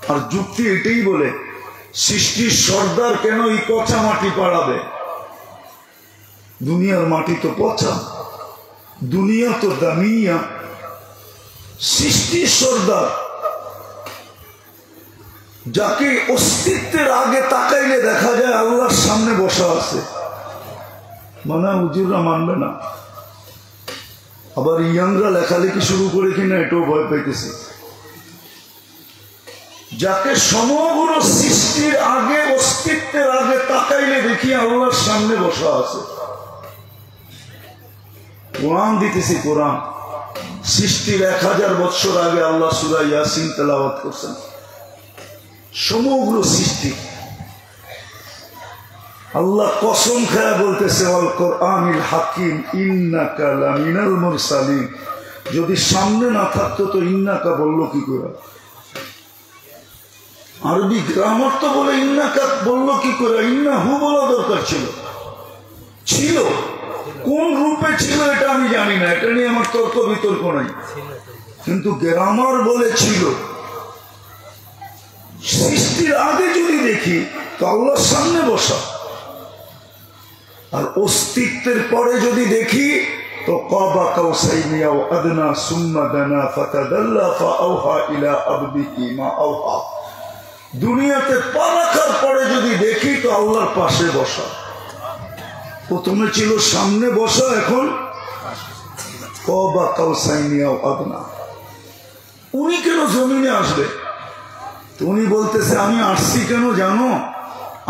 আর যুক্তি এটাই বলে, সৃষ্টির সর্দার কেন এই পচা মাটি পাড়াবে? দুনিয়ার মাটি তো পচা, দুনিয়া তো দামিয়া। সৃষ্টির সর্দার যাকে অস্তিত্বের আগে তাকাইলে দেখা যায় আল্লাহর সামনে বসা আছে, মানে হুজুররা মানবে না। আবার ইয়াংরা লেখালেখি শুরু করে কিনা এটাও ভয় পাইতেছে। যাকে সমগ্র সৃষ্টির আগে, অস্তিত্বের আগে তাকাইলে দেখি আল্লাহর সামনে বসা আছে। কোরআন দিতেছি, কোরআন সৃষ্টির 1000 বছর আগে আল্লাহ সূরা ইয়াসিন তেলাওয়াত করছেন। সমগ্র সৃষ্টি আল্লাহ কসম খায়া বলতেছে, ওয়াল কোরআনিল হাকিম ইন্নাকা লামিনাল মুরসালিন। যদি সামনে না থাকতো তো ইন্নাকা বললো কি করে? আরবি গ্রামার তো বলে ইন্নাকা বললো কি করে? ইন্নাহু বলা দরকার ছিল। কোন রূপে ছিল এটা আমি জানি না, এটা নিয়ে আমার তর্ক বিতর্ক নাই, কিন্তু গ্রামার বলেছিল। সৃষ্টির আগে যদি দেখি তো আল্লাহর সামনে বসা, আর অস্তিত্বের পরে যদি দেখি তো কাবা কাউসাইনি আও আদনা সুম্মা দানা ফাতাদাল্লা ফাআওহা ইলা আবদিহি মা আওহা। দুনিয়াতে পা রাখার পরে যদি দেখি তো আল্লাহর পাশে বসা। প্রথমে ছিল সামনে বসা, এখন কাবা কাউসাইনি আও আদনা। উনি কেন জমিনে আসবে? উনি বলতেছে আমি আসছি কেন জানো?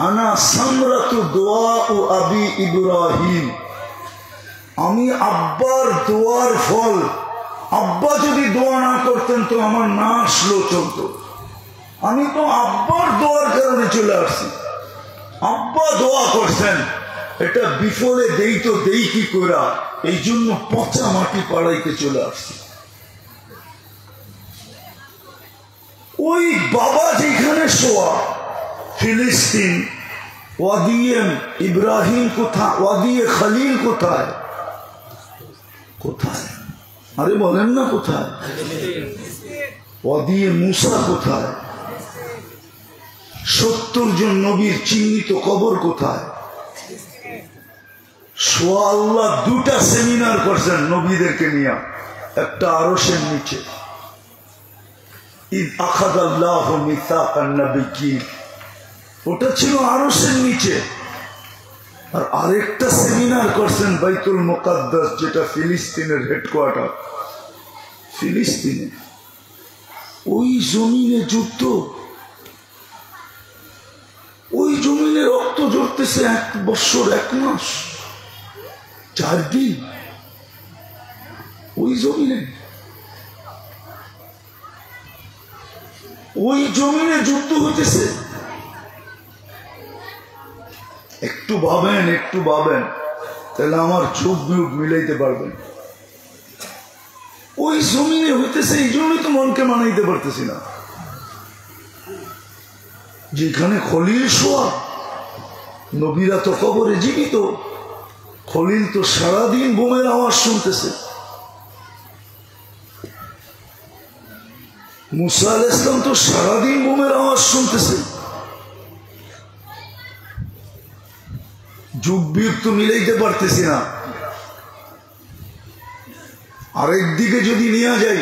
আনা সামরাতু দোয়া ও আবি ইব্রাহিম, আমি আব্বার দোয়ার ফল। আব্বা যদি দোয়া না করতেন তো আমার না আসলো চলতো। আমি তো আব্বার দোয়ার কারণে চলে আসছি। আব্বা দোয়া করছেন, এটা বিফলে দেই তো দেই কি করা, এই জন্য পচা মাটি পাড়াইতে চলে আসছি। ওই বাবা যেখানে শোয়া, ফিলিস্তিন, ওয়াদিয়ে ইব্রাহিম কোথায়? ওয়াদিয়ে খলিল কোথায়? কোথায়? আরে বলেন না কোথায়? ওয়াদিয়ে মুসা কোথায়? 70 জন নবীর চিহ্নিত কবর কোথায়? সোয়া আল্লাহ 2টা সেমিনার করছেন নবীদেরকে নিয়ে, একটা আরশের নিচে, ইদ আখাযাল্লাহু মিসাকান নাবিয়্যিন, ওটা ছিল আরশের নিচে। আর আরেকটা সেমিনার করছেন বাইতুল মুকাদ্দাস, যেটা ফিলিস্তিনের হেডকোয়ার্টার, ফিলিস্তিনে। ওই জমিনে যুদ্ধ, ওই জমিনে রক্ত ঝরতেছে 1 বছর 1 মাস 4 দিন। ওই জমিনে, ওই জমিনে যুদ্ধ হইতেছে। একটু ভাবেন, তাহলে আমার চোখ বিয়োগ মিলাইতে পারবেন। ওই জমিনে হইতেছে, এই জন্যই তো মনকে মানাইতে পারতেছি না। যেখানে খলিল শোয়া, নবীরা তো কবরে জীবিত, খলিল তো সারাদিন বোমের আওয়াজ শুনতেছে। মুসা আলাইহিস সালাম তো সারাদিন বোমের আওয়াজ শুনতেছে। যুগ বিয়োগ তো মিলাইতে পারতেছি না। আরেকদিকে যদি নিয়ে যাই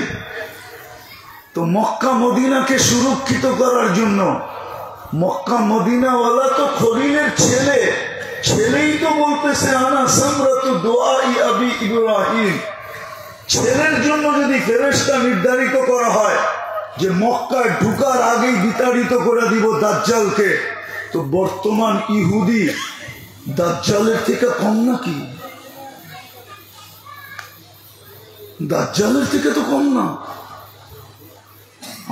তো মক্কা মদিনাকে সুরক্ষিত করার জন্য, মক্কা মদিনাওয়ালা তো খলিলের ছেলেই তো বলতেছে আনা সামরাতু দুআই আবি ইব্রাহিম। ছেলের জন্য যদি ফেরেশতা নির্ধারিত করা হয় যে মক্কায় ঢুকার আগেই বিতাড়িত করে দিব দাজ্জালকে, তো বর্তমান ইহুদি দাজ্জালের থেকে কম নাকি? দাজ্জালের থেকে তো কম না।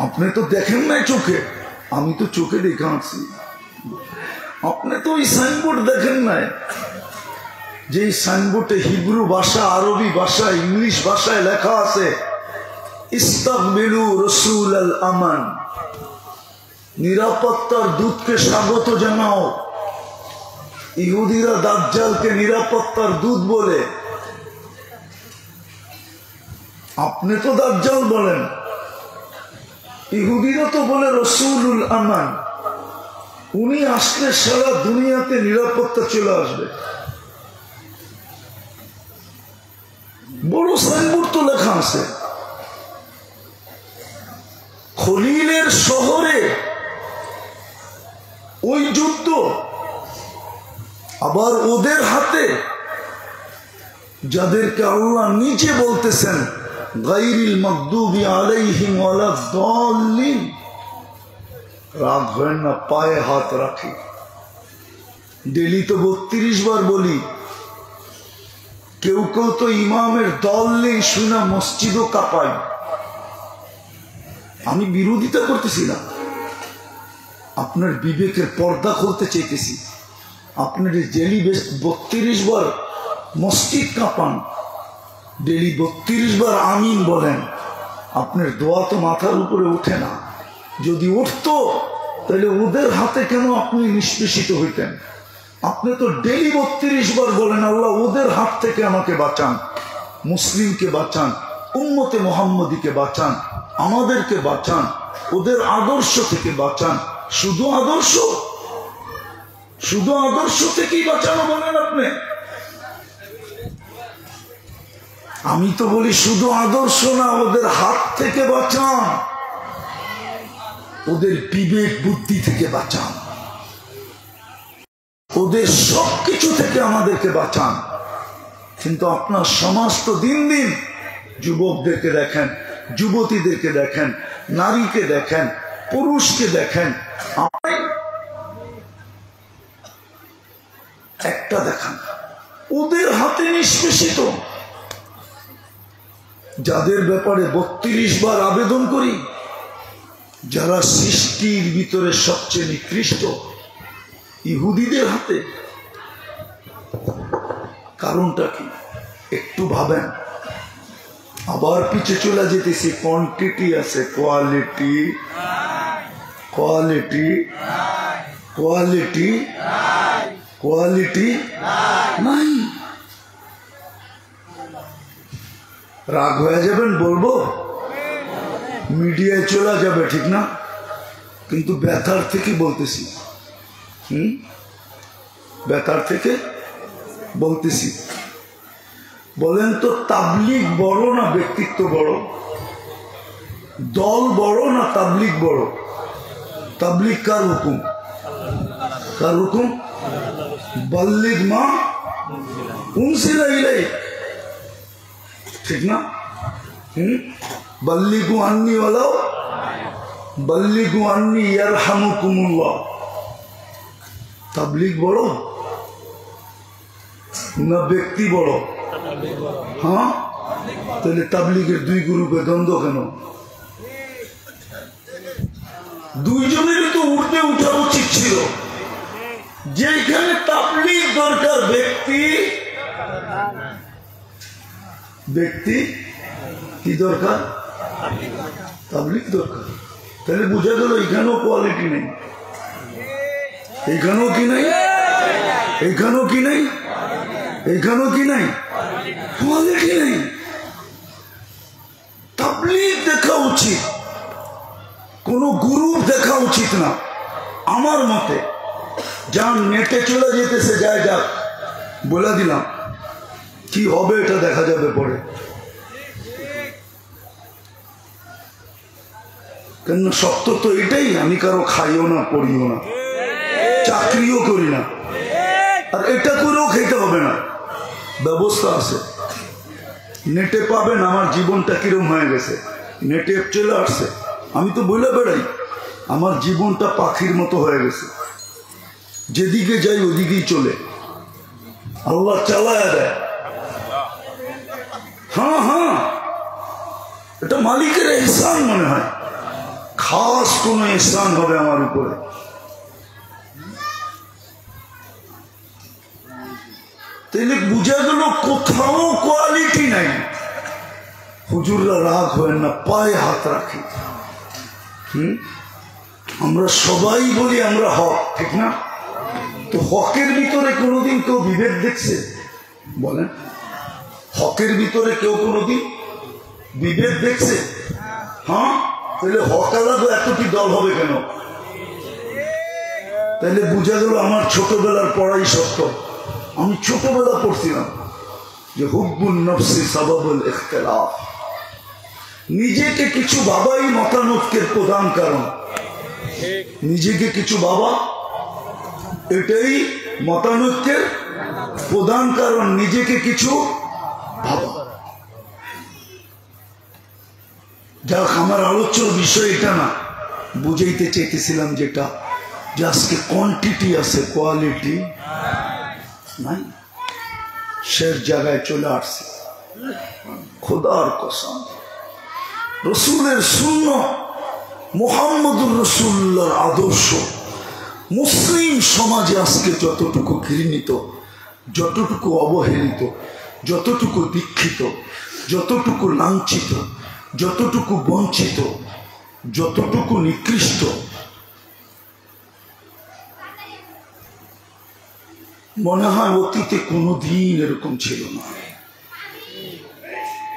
আপনি তো দেখেন নাই চোখে, আমি তো চোখে দেখে আসছি। আপনি তো ওই সাইনবোর্ড দেখেন নাই, যে সাইনবোর্ডে হিব্রু ভাষা, আরবি ভাষা, ইংলিশ ভাষায় লেখা আছে ইস্তাকবিলু রাসূল আল আমান, নিরাপত্তার দূতকে স্বাগত জানাও। ইহুদিরা দাজ্জালকে নিরাপত্তার দূত বলে, আপনি তো দাজ্জাল বলেন, ইহুদিরা তো বলে রাসূলুল আমান। উনি আসলে সারা দুনিয়াতে নিরাপত্তা চলে আসবে। বড় সাইনবোর্ড তো লেখা আছে। খলিলের শহরে ওই যুদ্ধ, আবার ওদের হাতে, যাদেরকে আল্লাহ নিজে বলতেছেন গায়রিল মাগদুবি আলাইহিম ওয়ালাদ দাল্লিন, রাগ হয় না, পায়ে হাত রাখি। ডেলি তো 32 বার বলি। কেউ কেউ তো ইমামের দল নেই শুনা মসজিদও কাঁপাই। আমি বিরোধিতা করতেছি না, আপনার বিবেকের পর্দা করতে চাইতেছি। আপনার ডেলি 32 বার মসজিদ কাঁপান, ডেলি 32 বার আমিন বলেন, আপনার দোয়া তো মাথার উপরে ওঠে না। যদি উঠতো তাহলে ওদের হাতে কেন আপনি নিষ্পেষিত হইতেন? আপনি তো ডেলি 32 বার বলেন আল্লাহ ওদের হাত থেকে আমাকে বাঁচান, মুসলিমকে বাঁচান, উম্মতে মুহাম্মদীকে বাঁচান, আমাদেরকে বাঁচান, ওদের আদর্শ থেকে বাঁচান। শুধু আদর্শ, শুধু আদর্শ থেকেই বাঁচানো বলেন আপনি? আমি তো বলি শুধু আদর্শ না, ওদের হাত থেকে বাঁচান, ওদের বিবেক বুদ্ধি থেকে বাঁচান, ওদের সবকিছু থেকে আমাদেরকে বাঁচান। কিন্তু আপনার সমাজ তো দিন দিন যুবকদেরকে দেখেন, যুবতীদেরকে দেখেন, নারীকে দেখেন, পুরুষকে দেখেন, একটা দেখান ওদের হাতে নিষ্পেষিত। যাদের ব্যাপারে 32 বার আবেদন করি, যারা সৃষ্টির ভিতরে সবচেয়ে নিকৃষ্ট, ইহুদিদের হাতে। কারণটা কি একটু ভাবেন। আবার পিছে চলে যেতেছি। কোয়ান্টিটি আছে, কোয়ালিটি, কোয়ালিটি, কোয়ালিটি, কোয়ালিটি নাই। রাগ হয়ে যাবেন বলবো, মিডিয়ায় চলে যাবে, ঠিক না? কিন্তু ব্যথার থেকে বলতেছি, ব্যথার থেকে বলতেছি। বলেন তো তাবলিগ বড় না ব্যক্তিত্ব বড়? দল বড় না তাবলিগ বড়? তাবলিগ কার হুকুম? কার হুকুম? বাল্লিগ মা উনসিলা ইলাইক, ঠিক না? বাল্লিগু আন্নি ওয়ালাউ বাল্লিগু আন্নি ইয়ারহামুকুমুল্লাহ। তাবলিগ বড় না ব্যক্তি বড়? হ্যাঁ, তাহলে তাবলিগের দুই গ্রুপে দ্বন্দ্ব কেন? দুইজনেরই তো উঠতে উঠা উচিত ছিল। যেখানে তাবলিগ দরকার, ব্যক্তি, ব্যক্তি কি দরকার? তাবলিগ দরকার। তাহলে বোঝা গেল এখানেও কোয়ালিটি নেই, এখানেও কি নাই, এখানেও কি নাই, এখানেও কি নাই, কোয়ালিটি নেই। তাবলিগ দেখা উচিত, কোন গ্রুপ দেখা উচিত না আমার মতে। যান নেটে চলে যেতেছে, যায় যাক, বলে দিলাম কি হবে এটা দেখা যাবে পরে। কেন সত্য তো এটাই। আমি কারো খাইও না, পড়িও না, চাকরিও করি না, আর এটা করেও খেতে হবে না, ব্যবস্থা আছে। নেটে পাবেন আমার জীবনটা কিরম হয়ে গেছে, নেটে চলে আসছে। আমি তো বলে বেড়াই আমার জীবনটা পাখির মতো হয়ে গেছে, যেদিকে যাই ওদিকেই চলে, আল্লাহ চালায়া দেয়। হ্যাঁ হ্যাঁ, এটা মালিকের ইহসান মনে হয়, খাস কোন ইহসান হবে আমার উপরে। তাহলে বুঝা গেল কোথাও কোয়ালিটি নাই। হুজুররা রাগ হয় না, পায়ে হাত রাখি। আমরা সবাই বলি আমরা হক, ঠিক না? তো হকের ভিতরে কোনোদিন কেউ বিভেদ দেখছে? বলেন, হকের ভিতরে কেউ কোনোদিন বিভেদ দেখছে? হ্যাঁ, তাহলে হক আলাদা এতটি দল হবে কেন? তাহলে বুঝা গেল আমার ছোটবেলার পড়াই সত্য। আমি ছোটবেলা পড়ছিলাম যে হুব্বুন নফসি সাবাবুল ইখতিলাফ, নিজেকে কিছু বাবাই মতানৈক্যের প্রধান কারণ। নিজেকে কিছু বাবা, এটাই মতানৈক্যের প্রধান কারণ, নিজেকে কিছু বাবা। যাক, আমার আলোচ্য বিষয় এটা না, বুঝাইতে চাইতেছিলাম যেটা, যে আজকে কোয়ান্টিটি আছে, কোয়ালিটি নাই। শেষ জায়গায় চলে আসছে। খোদার কসম, রসুলের সুন্নাহ, মুহাম্মদুর রাসূলুল্লাহর আদর্শ মুসলিম সমাজে আজকে যতটুকু ঘৃণিত, যতটুকু অবহেলিত, যতটুকু দীক্ষিত, যতটুকু লাঞ্ছিত, যতটুকু বঞ্চিত, যতটুকু নিকৃষ্ট, মনে হয় অতীতে কোনোদিন এরকম ছিল না।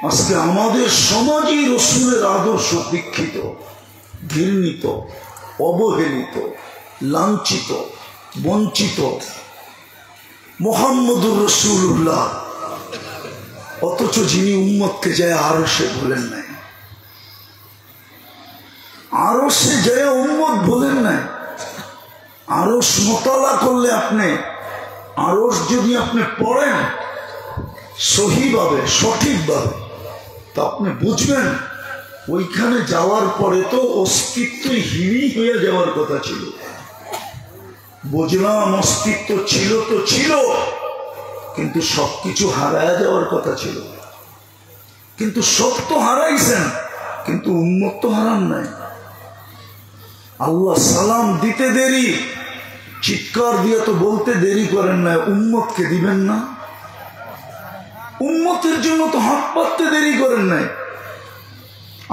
আজকে আমাদের সমাজই রসুলের আদর্শ দীক্ষিত, ঘৃণিত, অবহেলিত, লাঞ্ছিত, বঞ্চিত। মুহাম্মদুর রাসূলুল্লাহ, অথচ যিনি উম্মতকে যায় আরশে বলেন নাই, আরশে যায় উম্মত বলেন নাই। আরশ মোতালা করলে আপনি, আরশ যদি আপনি পড়েন সহিভাবে, সঠিকভাবে, তা আপনি বুঝবেন ওইখানে যাওয়ার পরে তো অস্তিত্বহীনই হয়ে যাওয়ার কথা ছিল। বুঝলাম অস্তিত্ব ছিল তো ছিল, কিন্তু সবকিছু হারায় যাওয়ার কথা ছিল। কিন্তু সব তো হারাইছেন, কিন্তু উম্মত তো হারান নাই। আল্লাহ সালাম দিতে দেরি, চিৎকার দিয়ে তো বলতে দেরি করেন না, উম্মতকে দিবেন না? উম্মতের জন্য তো হাত পাততে দেরি করেন নাই।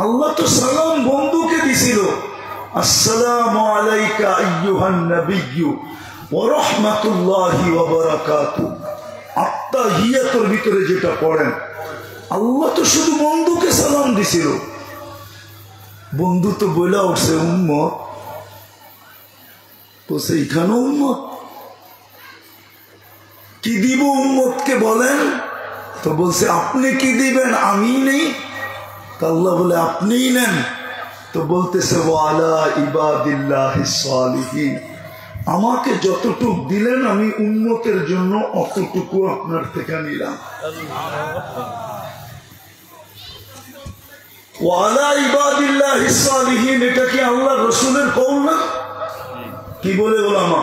আল্লাহ তো সালাম বন্ধুকে দিছিল, আসসালামু আলাইকা আইয়ুহান নাবিয়্যু ওয়া রাহমাতুল্লাহি ওয়া বারাকাতুহু। আত্তাহিয়াতুর ভিতরে যেটা পড়েন, আল্লাহ তো শুধু বন্ধুকে সালাম দিছিল। বন্ধু তো বলে উঠছে উম্মত, তো সেইখানেও উম্মত। কি দিব উম্মতকে বলেন? তো বলছে আপনি কি দিবেন, আমি নেই। আল্লাহ বলে আপনিই নেন। তো বলতেছে ওয়ালা ইবাদিল্লাহিস সালিহিন, আমাকে যতটুকু দিলেন আমি উম্মতের জন্য অতটুকু আপনার থেকে নিলাম। ওয়ালা ইবাদিল্লাহিস সালিহিন, এটা কি আল্লাহ রসুলের কওল না? কি বলে ওলামা?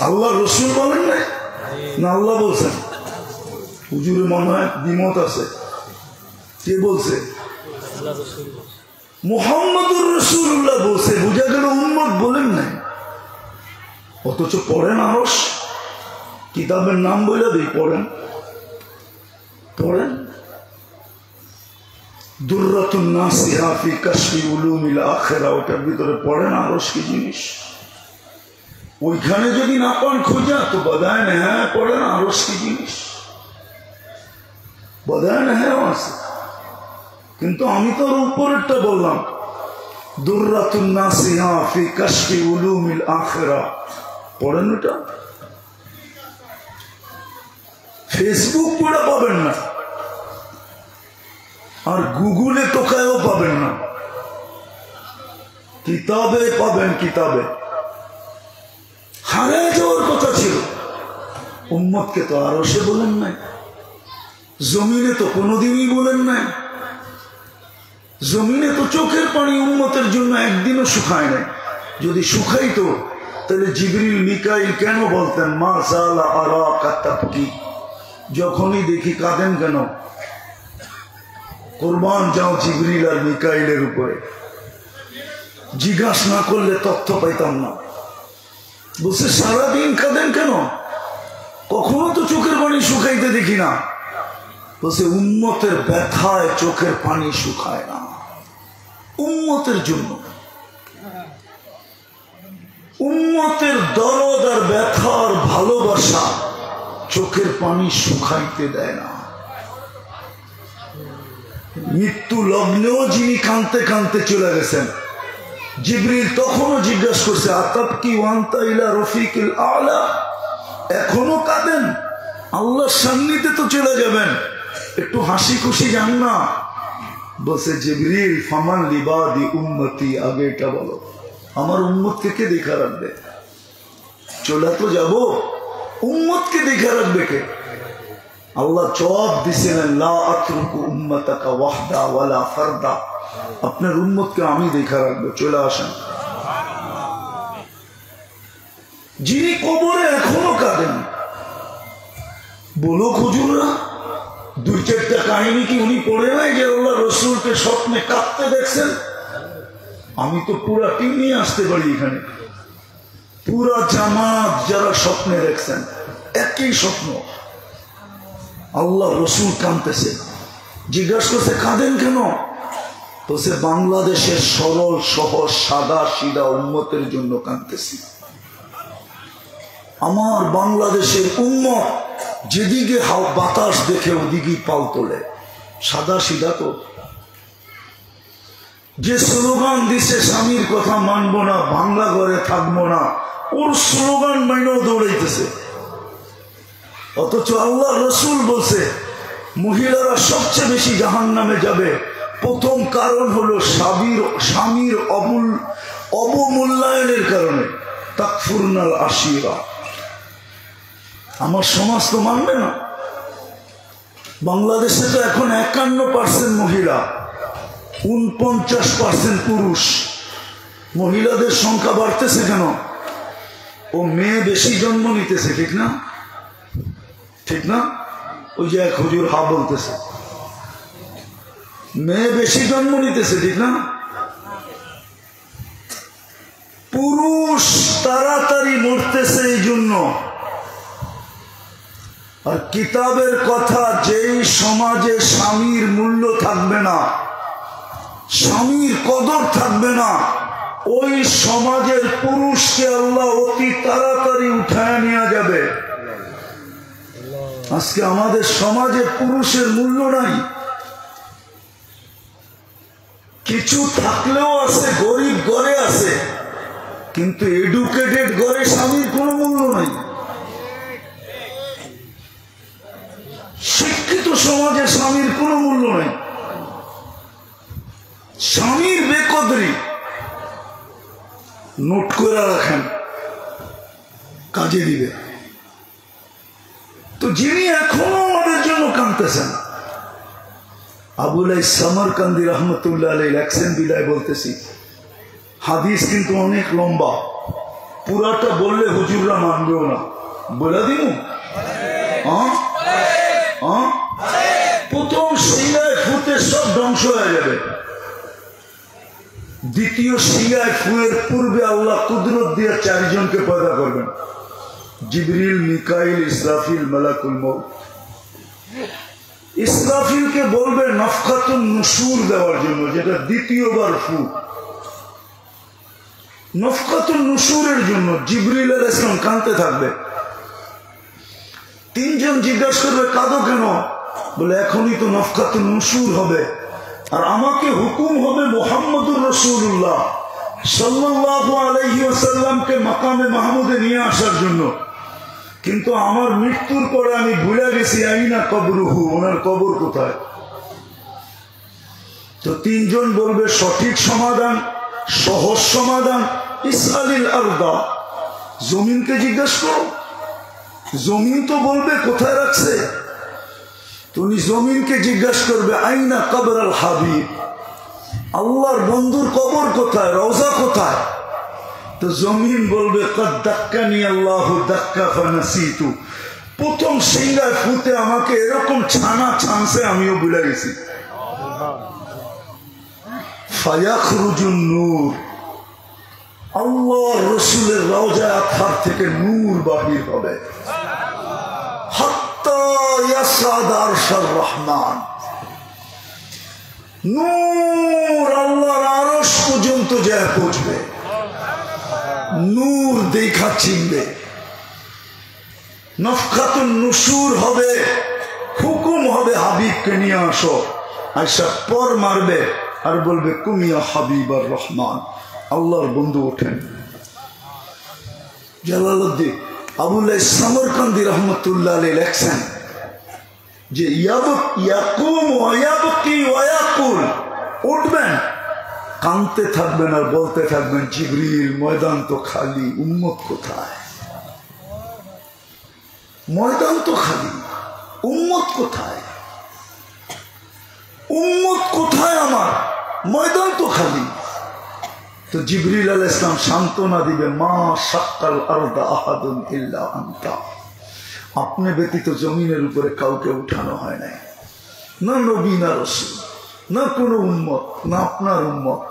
আল্লাহ রসুল বলেন না, না আল্লাহ বলছেন? হুজুরে মনে হয় দ্বিমত আছে। কে বলছে? মুহাম্মদুর রাসূলুল্লাহ বলছে। বুঝা গেল উম্মত বলেন নাই। অথচ পড়েন আরশ, কিতাবের নাম বলে দিই, পড়েন পড়েন। দুররাতুন নাসিহা ফি কাশফি উলুমিল আখিরা, ওটার ভিতরে পড়েন আরশ কি জিনিস। ওইখানে যদি না পান খোঁজা তো বদায়ন হ্যাঁ পড়েন আরশ কি জিনিস, বদায়ন হ্যাঁ আছে। কিন্তু আমি তো উপরেরটা বললাম, দুররাতুন নাসিহা ফি কাশফি উলুমিল আখিরা, পড়েন ওটা। ফেসবুক পড়ে পাবেন না, আর গুগলে টোকায়ও পাবেন না, কিতাবে পাবেন। কিতাবে হারিয়ে যাওয়ার কথা ছিল। উম্মতকে তো আরশে বলেন নাই, জমিনে তো কোনোদিনই বলেন নাই। জমিনে তো চোখের পানি উম্মতের জন্য একদিনও শুকায় নাই। যদি শুকাইতো তাহলে জিবরিল মিকাইল কেন বলতেন মা জালা আরাকা তাবকি, যখনই দেখি কাঁদেন কেন? কোরবান যাও জিবরিল আর মিকাইলের উপরে। জিজ্ঞাসা না করলে তথ্য পাইতাম না। বলছে সারাদিন কাঁদেন কেন? কখনো তো চোখের পানি শুকাইতে দেখি না। বলছে উম্মতের ব্যথায় চোখের পানি শুকায় না। উম্মতের জন্য, উম্মতের দরদ আর ব্যথার ভালোবাসা চোখের পানি শুকাইতে দেয় না। মৃত্যু লগ্নেও যিনি কাঁদতে কাঁদতে চলে গেছেন, জিবরিল তখনও জিজ্ঞাসা করছে আতাবকি ওয়ান্তা ইলা রফিকিল আলা, এখনো কাঁদেন? আল্লাহর সান্নিধ্যে তো চলে যাবেন, একটু হাসি খুশি যান না। বলছে জিবরিল ফামান লিবাদি উম্মতি, আগে এটা বলো আমার উম্মতকে কে দেখা রাখবে? চলে তো যাব, উম্মতকে দেখা রাখবে কে? আল্লাহ জবাব দিছিলেন লা আতরুকু উম্মাতাকা ওয়াহদা ওয়ালা ফারদা, আপনার উম্মতকে আমি দেখা রাখবো, চলে আসেন। যিনি কবরে এখনো কাঁদেন, বলো হুজুররা, দুই চারটা কাহিনী কি উনি পড়ে নাই যে আল্লাহ রসুলকে স্বপ্নে কাঁদতে দেখছেন? আমি তো পুরা টিম নিয়ে আসতে পারি এখানে, পুরা জামাত যারা স্বপ্নে দেখছেন, একই স্বপ্ন, আল্লাহ রসুল কাঁদতেছে। জিজ্ঞাসা করছে কাঁদেন কেন? বলছে বাংলাদেশের সরল সহজ সাদা সিধা উম্মতের জন্য কাঁদতেছি। আমার বাংলাদেশের উম্মত যেদিকে বাতাস দেখে ওদিকে পাল তোলে, সাদা সিধা তো। যে স্লোগান দিছে স্বামীর কথা মানবো না, বাংলা ঘরে থাকবো না, ওর স্লোগান মাইনেও দৌড়াইতেছে। অথচ আল্লাহ রসুল বলছে মহিলারা সবচেয়ে বেশি জাহান্নামে যাবে, প্রথম কারণ হলো স্বামীর অবমূল্যায়নের কারণে। তাকফুরনাল আশিরা। আমার সমাজ তো মানবে না। বাংলাদেশে তো এখন 51% মহিলা, 49% পুরুষ। মহিলাদের সংখ্যা বাড়তেছে কেন? ও মেয়ে বেশি জন্ম নিতেছে, ঠিক না? ঠিক না? ওই যে এক হুজুর হা বলতেছে, মেয়ে বেশি জন্ম নিতেছে, ঠিক না? পুরুষ তাড়াতাড়ি মরতেছে এই জন্য। আর কিতাবের কথা, যেই সমাজে স্বামীর মূল্য থাকবে না, স্বামীর কদর থাকবে না, ওই সমাজের পুরুষকে আল্লাহ অতি তাড়াতাড়ি উঠায় নেওয়া যাবে। আজকে আমাদের সমাজে পুরুষের মূল্য নাই। কিছু থাকলেও আছে, গরিব ঘরে আছে, কিন্তু এডুকেটেড ঘরে স্বামীর কোনো মূল্য নাই। শিক্ষিত সমাজে স্বামীর কোনো মূল্য নাই। স্বামীর বেকদরি নোট করে রাখেন, কাজে দিবে। তো যিনি এখনো আমাদের জন্য কাঁদতেছেন, আবুল সামরকান্দি রহমতুল্লাহ আলাইহি লেখছেন, বিদায় বলতেছি, হাদিস কিন্তু অনেক লম্বা, পুরাটা বললে হুজুররা মানবেও না। বলে দিব? প্রথম শিলায় ফুতে সব ধ্বংস হয়ে যাবে। দ্বিতীয় শিলায় ফুয়ের পূর্বে আল্লাহ কুদরত দিয়ে 4 জনকে পয়দা করবেন, জিবরিল, মিকাইল, ইসরাফিল, মালাকুল মউত। ইসরাফিলকে বলবে নফখাতুন নুশুর দেওয়ার জন্য, যেটা দ্বিতীয়বার ফু, নফখাতুন নুশুরের জন্য। জিবরিল আলাইহিস সালাম কাঁদতে থাকবে। 3 জন জিজ্ঞাসা করবে কাঁদো কেন? বলে এখনই তো নফখাতুন নুশুর হবে, আর আমাকে হুকুম হবে মুহাম্মদুর রাসূলুল্লাহ সাল্লাল্লাহু আলাইহি ওয়াসাল্লামকে মাকামে মাহমুদে নিয়ে আসার জন্য। কিন্তু আমার মৃত্যুর পরে আমি ভুলে গেছি আইনা কবরুহু, ওনার কবর কোথায়? তো 3 জন বলবে সঠিক সমাধান, সহজ সমাধান, ইসআলিল আরদা, জমিনকে জিজ্ঞাসা করো। জমিন তো বলবে কোথায় রাখছে। তুমি জমিনকে জিজ্ঞাসা করবে আইনা কবর আল হাবিব, আল্লাহর বন্ধুর কবর কোথায়, রওজা কোথায়? তো জমিন বলবে কদ দাক্কানি আল্লাহু দাক্কা ফানাসিতু, প্রথম সিংহায় ফুতে আমাকে এরকম ছানা ছানছে আমিও ভুলে গেছি। ফায়াখরুজুন নূর, আল্লাহ রসুলের রওজা আতহার থেকে নূর বাহির হবে। ইয়াসাদ আরশার রহমান। নূর আল্লাহর আরশ পর্যন্ত যায় পৌঁছবে, নূর দেখা চিনবে। নফখাতুন নুশুর হবে, হুকুম হবে হাবিবকে নিয়ে আসো। আয়সা পর মারবে আর বলবে কুমিয়া হাবিব আর রহমান, আল্লাহর বন্ধু ওঠেন। জালালউদ্দিন আবুল্লাহ সামরকান্দি রহমতুল্লাহ আলাইহি লেখছেন যে ইয়াকুম ওয়া ইয়াবকি ওয়া ইয়াকুল, উঠবেন, কাঁদতে থাকবেন আর বলতে থাকবেন জিবরিল ময়দান তো খালি, উম্মত কোথায়? ময়দান তো খালি, উম্মত কোথায়? উম্মত কোথায় আমার? ময়দান তো খালি। তো জিবরিল আলাইহিস সালাম সান্ত্বনা দিবে, মা শাক্কাল আরদা আহাদুন ইল্লা আনতা, আপনি ব্যতীত জমিনের উপরে কাউকে উঠানো হয় নাই, না নবী না রাসূল, না কোনো উম্মত, না আপনার উম্মত,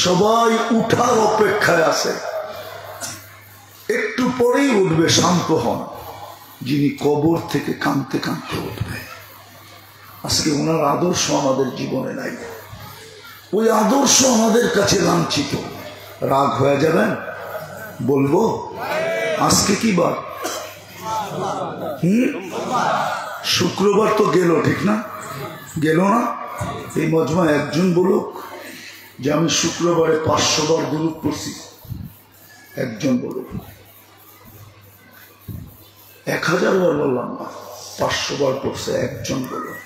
সবাই উঠার অপেক্ষায় আছে। একটু পরেই উঠবে, শান্ত হন। যিনি কবর থেকে কাঁদতে কাঁদতে উঠবে, আজকে ওনার আদর্শ আমাদের জীবনে নাই। ওই আদর্শ আমাদের কাছে লাঞ্ছিত। রাগ হয়ে যাবেন? বলবো আজকে কি বার? শুক্রবার তো গেল, ঠিক না? গেল না? এই মজমা একজন বলুক যে আমি শুক্রবারে 500 বার দুরূদ পড়ছি। একজন বলুক। 1000 বার বললাম না, 500 বার পড়ছে একজন বলুক।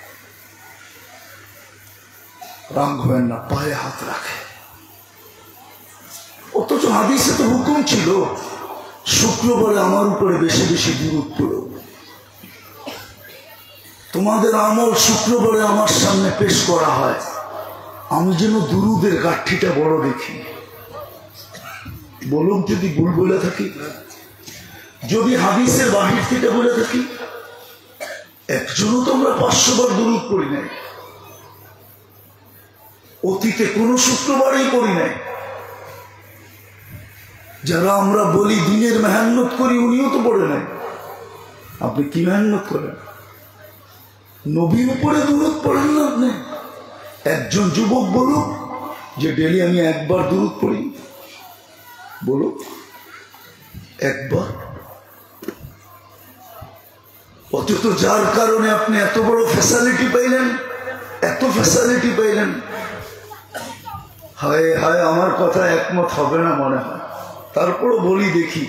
রাগ হয় না, পায়ে হাত রাখে। অথচ হাদিসে তো হুকুম ছিল শুক্রবারে আমার উপরে বেশি বেশি দুরূদ পড়ো। তোমাদের আমল শুক্রবারে আমার সামনে পেশ করা হয়, আমি যেন দুরূদের গাঠিটা বড় দেখি। বলুন যদি ভুল বলে থাকি, যদি হাদিসের বাহির থেকে বলে থাকি, একজনও তো আমরা 500 বার দুরূদ পড়ি নাই। অতীতে কোনো শুক্রবারেই পড়ি নাই। যারা আমরা বলি দিনের মেহনত করি, উনিও তো পড়ে নাই। আপনি কি মেহনত করেন? নবীর উপরে দুরূদ পড়েন না আপনি? একজন যুবক বলুক যে ডেলি আমি 1 বার দুরূদ পড়ি, বলুক একবার। অথচ যার কারণে আপনি এত বড় ফ্যাসিলিটি পাইলেন, এত ফ্যাসিলিটি পাইলেন। হায় হায়, আমার কথা একমত হবে না মনে হয়, তারপরও বলি দেখি।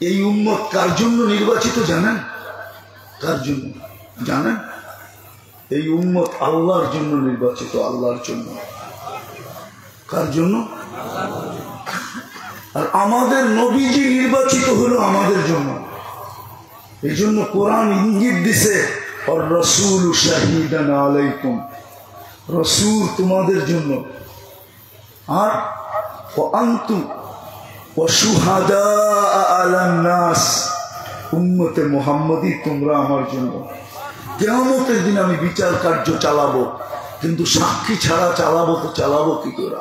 এই উম্মত কার জন্য নির্বাচিত জানেন? কার জন্য জানেন? এই উম্মত আল্লাহর জন্য নির্বাচিত, আল্লাহর জন্য। কার জন্য? আর আমাদের নবীজি নির্বাচিত হলো আমাদের জন্য। এই জন্য কোরআন ইঙ্গিত দিছে, আর রাসূল শাহিদান আলাইকুম, রাসূল তোমাদের জন্য, আর আনতুম ওয়া শুহাদা আলান নাস, উম্মতে মুহাম্মদী তোমরা আমার জন্য। কিয়ামতের দিন আমি বিচার কার্য চালাবো, কিন্তু সাক্ষী ছাড়া চালাবো তো চালাবো কি করে?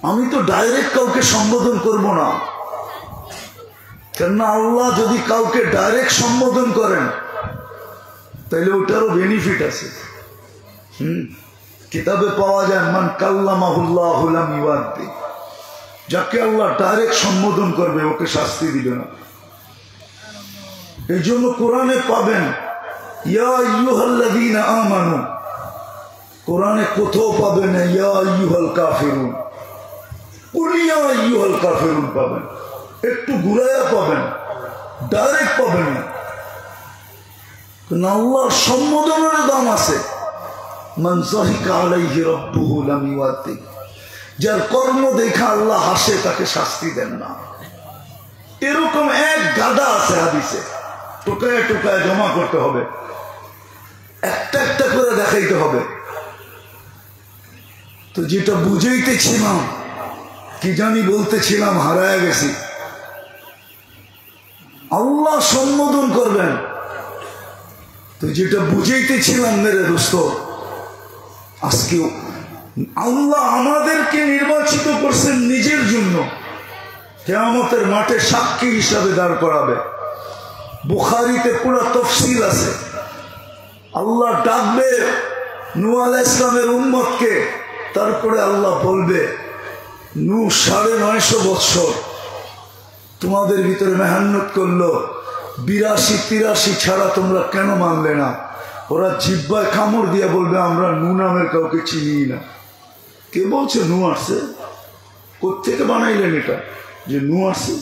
আমি তো ডাইরেক্ট কাউকে সম্বোধন করব না, কেননা আল্লাহ যদি কাউকে ডাইরেক্ট সম্বোধন করেন তাহলে ওটারও বেনিফিট আছে। কিতাবে পাওয়া যায় মান কাল্লামাহুল্লাহু লাম ইউআদ্দি, যাকে আল্লাহ ডাইরেক্ট সম্বোধন করবে ওকে শাস্তি দিবে না। এই জন্য কোরআনে পাবেন ইয়া আইয়ুহাল্লাযীনা আমানু, কোরআনে কোথাও পাবেন না ইয়া আইয়ুহাল কাফিরুন। কুল ইয়া আইয়ুহাল কাফিরুন পাবেন, একটু ঘুরাইয়া পাবেন, ডাইরেক্ট পাবেন না। আল্লাহর সম্বোধনের দাম আছে। মান যাহিকা আলাইহি রাব্বুহু লাম ইউআদ্দি, যার কর্ম দেখা আল্লাহ হাসে তাকে শাস্তি দেন না। এরকম এক গাদা আছে হাদিসে, টোকায় টোকায় জমা করতে হবে, একটা একটা করে দেখাইতে হবে। তো যেটা বুঝাইতেছিলাম, কি জানি বলতেছিলাম, হারায় গেছি। আল্লাহ সম্বোধন করবেন, তো যেটা বুঝাইতেছিলাম মেরে দোস্ত, আজকে আল্লাহ আমাদেরকে নির্বাচিত করছেন নিজের জন্য, কিয়ামতের মাঠে সাক্ষী হিসাবে দাঁড় করাবে। বুখারীতে পুরো তফসিল আছে। আল্লাহ ডাকবে নূহ আলাইহিস সালামের উম্মতকে, তারপরে আল্লাহ বলবে নূহ 950 বছর তোমাদের ভিতরে মেহনত করলো, 82-83 ছাড়া তোমরা কেন মানলে না? ওরা জিহ্বায় কামড় দিয়ে বলবে আমরা নূহ নামের কাউকে চিনি না। কে বলছে নূহ আসছে? কোত্থেকে বানাইলেন এটা যে নূহ আসছে?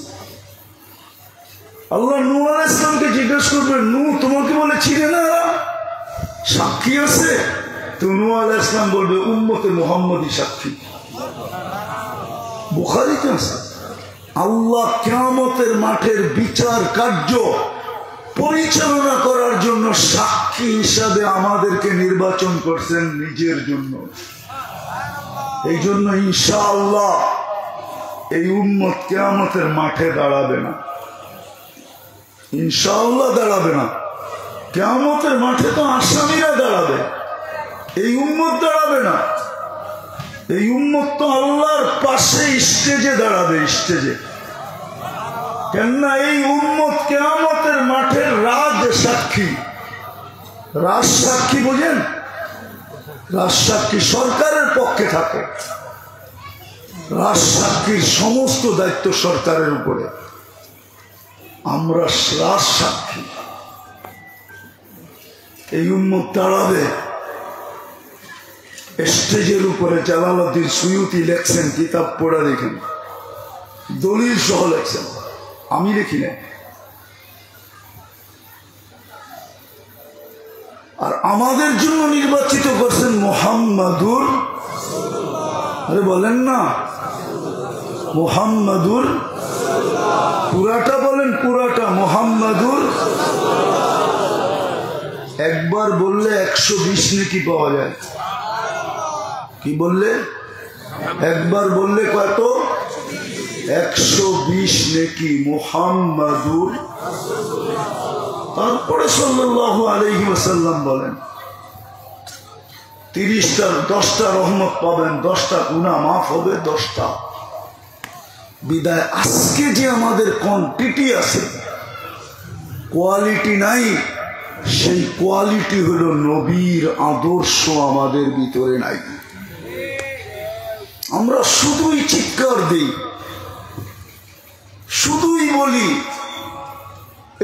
আল্লাহ নূহ আলাইহিস সালামকে জিজ্ঞেস করবে নূহ তোমাকে বলে চিনে না, সাক্ষী আছে? তো নূহ আলাইহিস সালাম বলবে উম্মতে মুহাম্মদী সাক্ষী। বুখারীতে আছে। আল্লাহ কিয়ামতের মাঠের বিচার কার্য পরিচালনা করার জন্য সাক্ষী হিসাবে আমাদেরকে নির্বাচন করছেন নিজের জন্য। এই জন্য ইনশাআল্লাহ এই উম্মত কিয়ামতের মাঠে দাঁড়াবে না, ইনশাআল্লাহ দাঁড়াবে না। কিয়ামতের মাঠে তো আসামিরা দাঁড়াবে, এই উম্মত দাঁড়াবে না। এই উম্মত তো আল্লাহর পাশে স্টেজে দাঁড়াবে, স্টেজে। কেননা এই উম্মত কিয়ামতের মাঠের রাজ সাক্ষী। রাজ সাক্ষী বোঝেন? রাজ সাক্ষী সরকারের পক্ষে থাকে, রাজ সাক্ষীর সমস্ত দায়িত্ব সরকারের উপরে। আমরা রাজ সাক্ষী। এই উম্মত দাঁড়াবে স্টেজের উপরে। জালালউদ্দিন সুয়ুতি লেখছেন, কিতাব পড়া দেখেন, দলিল সহ লেখছেন, আমি লিখি না। আর আমাদের জন্য নির্বাচিত করছেন মুহাম্মাদুর, আরে বলেন না মুহাম্মাদুর, পুরাটা বলেন, পুরাটা মুহাম্মাদুর। একবার বললে 120 নেকি পাওয়া যায়। কি বললে? একবার বললে কত? 120 নেকি। মুহাম্মাদুর, তারপরে সাল্লাল্লাহু আলাইহি ওয়াসাল্লাম বলেন 10টা রহমত পাবেন, 10টা গুনাহ মাফ হবে, 10টা। বিদায় আজকে যে আমাদের কোয়ান্টিটি আছে, কোয়ালিটি নাই। সেই কোয়ালিটি হলো নবীর আদর্শ আমাদের ভিতরে নাই। আমরা শুধুই চিৎকার দিই, শুধুই বলি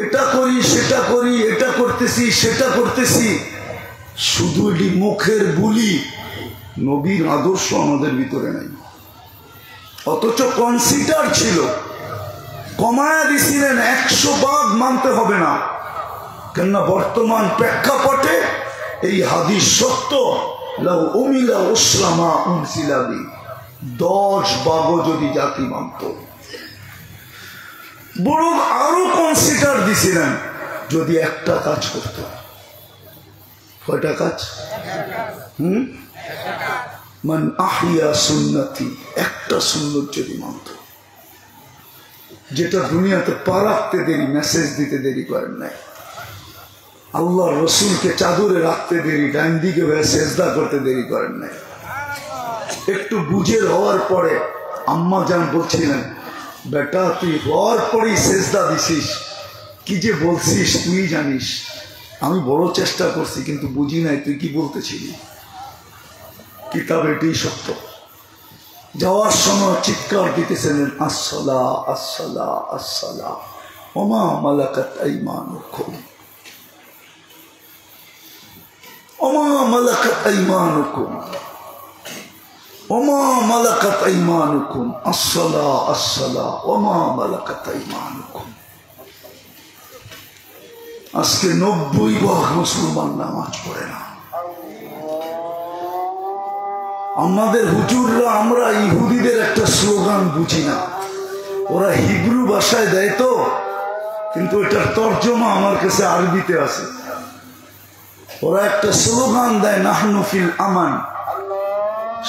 এটা করি সেটা করি, এটা করতেছি সেটা করতেছি, শুধু এটি মুখের বুলি। নবীর আদর্শ আমাদের ভিতরে নাই। অথচ কনসিডার ছিল, কমায়া দিছিলেন 100 ভাগ মানতে হবে না। কেননা বর্তমান প্রেক্ষাপটে এই হাদিস সত্য। লাউ উমিলা উসলামা উনসিলাবি, 10 ভাগও যদি জাতি মানত। বরং আরো কনসিডার দিছিলেন যদি একটা কাজ করত। কয়টা কাজ? মান আহিয়া সুন্নতি, একটা সুন্নত যদি মানত, যেটা দুনিয়াতে পা রাখতে দেরি, মেসেজ দিতে দেরি করেন নাই, আল্লাহ রসুলকে চাদরে রাখতে দেরি, ডাইন দিকে হয়ে সেজদা করতে দেরি করেন নাই। একটু বুঝের হওয়ার পরে আম্মা জান বলছিলেন, বেটা তুই হওয়ার পরেই সেজদা দিছিস, কি যে বলছিস তুই জানিস। আমি বড় চেষ্টা করছি কিন্তু বুঝি নাই তুই কি বলতেছিলি। কিতাব এটাই সত্য। যাওয়ার সময় চিৎকার দিতেছিলেন, আসসালা আসসালা আসসালা ওমা মালাকাত আইমানুকুম, ওমা মালাকাত আইমানুকুম, ওমা মালাকাত আইমানুকুম, আসসালা আসসালা ওমা মালাকাত আইমানুকুম। আজকে 90% মুসলমান নামাজ পড়ে না। আমাদের হুজুররা, আমরা ইহুদিদের একটা স্লোগান বুঝি না। ওরা হিব্রু ভাষায় দেয় তো, কিন্তু এটার তর্জমা আমার কাছে আরবিতে আছে। ওরা একটা স্লোগান দেয়, নাহনু ফিল আমান।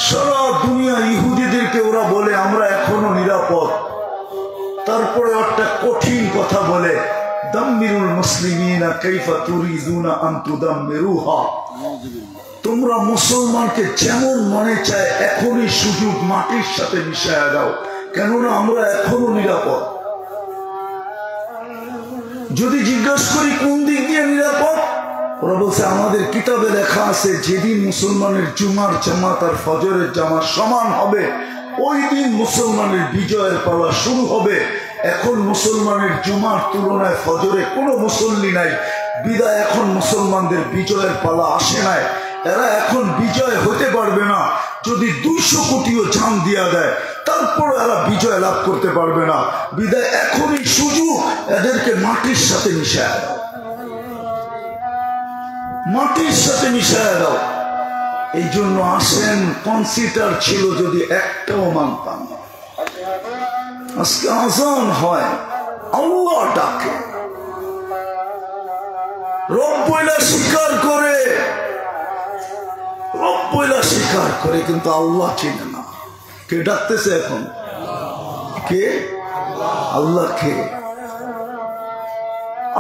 সারা দুনিয়া ইহুদিদেরকে ওরা বলে আমরা এখনো নিরাপদ। তারপরে একটা কঠিন কথা বলে, দাম্মিরুল মুসলিমিনা কাইফা তুরিদুনা আন তুদাম্মিরুহা। তোমরা মুসলমানকে যেমন মনে চায় এখনই সুযোগ মাটির সাথে মিশায়া দাও, কেননা আমরা এখনো নিরাপদ। যদি জিজ্ঞাসা করি কোন দিক দিয়ে নিরাপদ, ওরা বলছে আমাদের কিতাবে লেখা আছে যেদিন মুসলমানের জুমার জামাত আর ফজরের জামাত সমান হবে ওই দিন মুসলমানের বিজয়ের পালা শুরু হবে। এখন মুসলমানের জুমার তুলনায় ফজরে কোনো মুসল্লি নাই, বিদায় এখন মুসলমানদের বিজয়ের পালা আসে নাই। এরা এখন বিজয় হতে পারবে না, যদি 200 কোটিও জান দিয়া দেয় তারপর এরা বিজয় লাভ করতে পারবে না। বিদায় এখনই সুযোগ, এদেরকে মাটির সাথে মিশায় দাও, মাটির সাথে মিশায় দাও। এই জন্য আসেন, কনসিডার ছিল যদি একটাও মানতাম না। আজকে আজান হয়, আল্লাহ ডাকে, রব্বইলা স্বীকার করে, রব্বইলা স্বীকার করে, কিন্তু আল্লাহ চিনে না। কে ডাকতেছে এখন? কে? আল্লাহ। কে?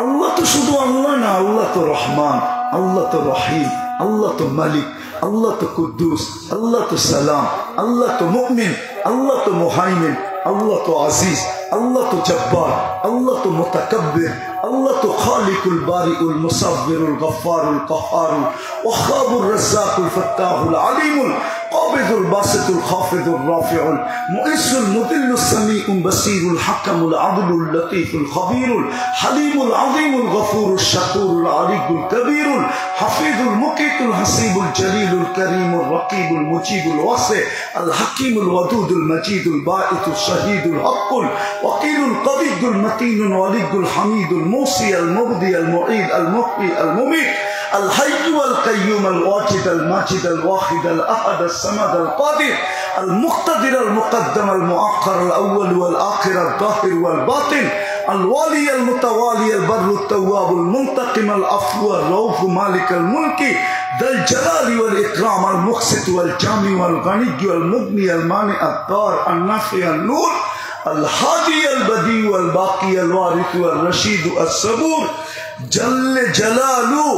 আল্লাহ তো শুধু আল্লাহ না, আল্লাহ তো রহমান, আল্লাহ তো রহিম, আল্লাহ তো মালিক, আল্লাহ তো কুদ্দুস, আল্লাহ তো সালাম, আল্লাহ তো মুমিন, আল্লাহ তো মুহাইমিন, আল্লাহ তো আজিজ, আল্লাহ তো জব্বার, আল্লাহ তো মুতাকাব্বির, আল্লাহ তো খালিকুল বারিউল মুসাব্বিরুল গফফারুল কাহ্হারুল ওয়াহাবুর রাজ্জাকুল ফাত্তাহুল আলিমুল কাবিদুল বাসিতুল খাফিদুর রাফিউল মুইসুল মুদিল্লুস সামিউল বাসিরুল হাকামুল আদলুল লতীফুল খবীরুল হালিমুল আযীমুল গফুরুশ শাকুরুল আলিকুল কবীরুল হাফিজুল মুকিতুল হাসিবুল জলিলুল করিমুল রকিবুল মুজিবুল ওয়াসি আল হাকিমুল ওয়াদুদুল মজিদুল বাঈতুশ শাহীদুল হকুল ওয়াকিলুল কবিদুল মতিনুল ওয়ালিদুল হামিদুল الموصي المبدي المعيد المحيي المميت الحي والقيوم الواجد الماجد الواحد الأحد الصمد القادر المقتدر المقدم المؤخر الأول والآخر الظاهر والباطن الوالي المتوالي البر التواب المنتقم العفو الرؤوف مالك الملك ذا الجلال والإكرام المقسط والجامع والغني والمغني المانع الضار النافع النور الهادي البديع والباقي الوارث والرشيد الصبور جل جلاله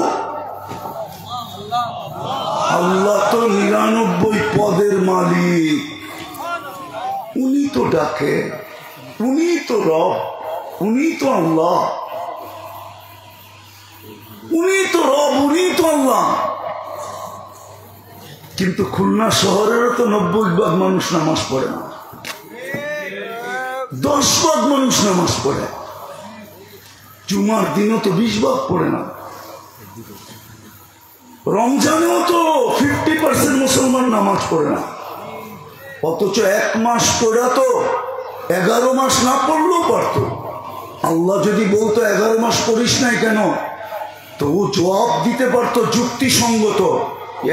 আল্লাহ তো 99 পদের মালিক, উনি তো ডাকে, উনি তো রব, উনি তো আল্লাহ, উনি তো রব, উনি তো আল্লাহ। কিন্তু খুলনা শহরেরও তো 90% মানুষ নামাজ পড়ে না, 10% মানুষ নামাজ পড়ে, জুমার দিনও তো 20% পড়ে না, রমজানেও তো 50% মুসলমান নামাজ পড়ে না। অথচ 1 মাস পড়া তো 11 মাস না পড়লেও পারত। আল্লাহ যদি বলতো 11 মাস পড়িস নাই কেন, তো ও জবাব দিতে পারত যুক্তিসঙ্গত,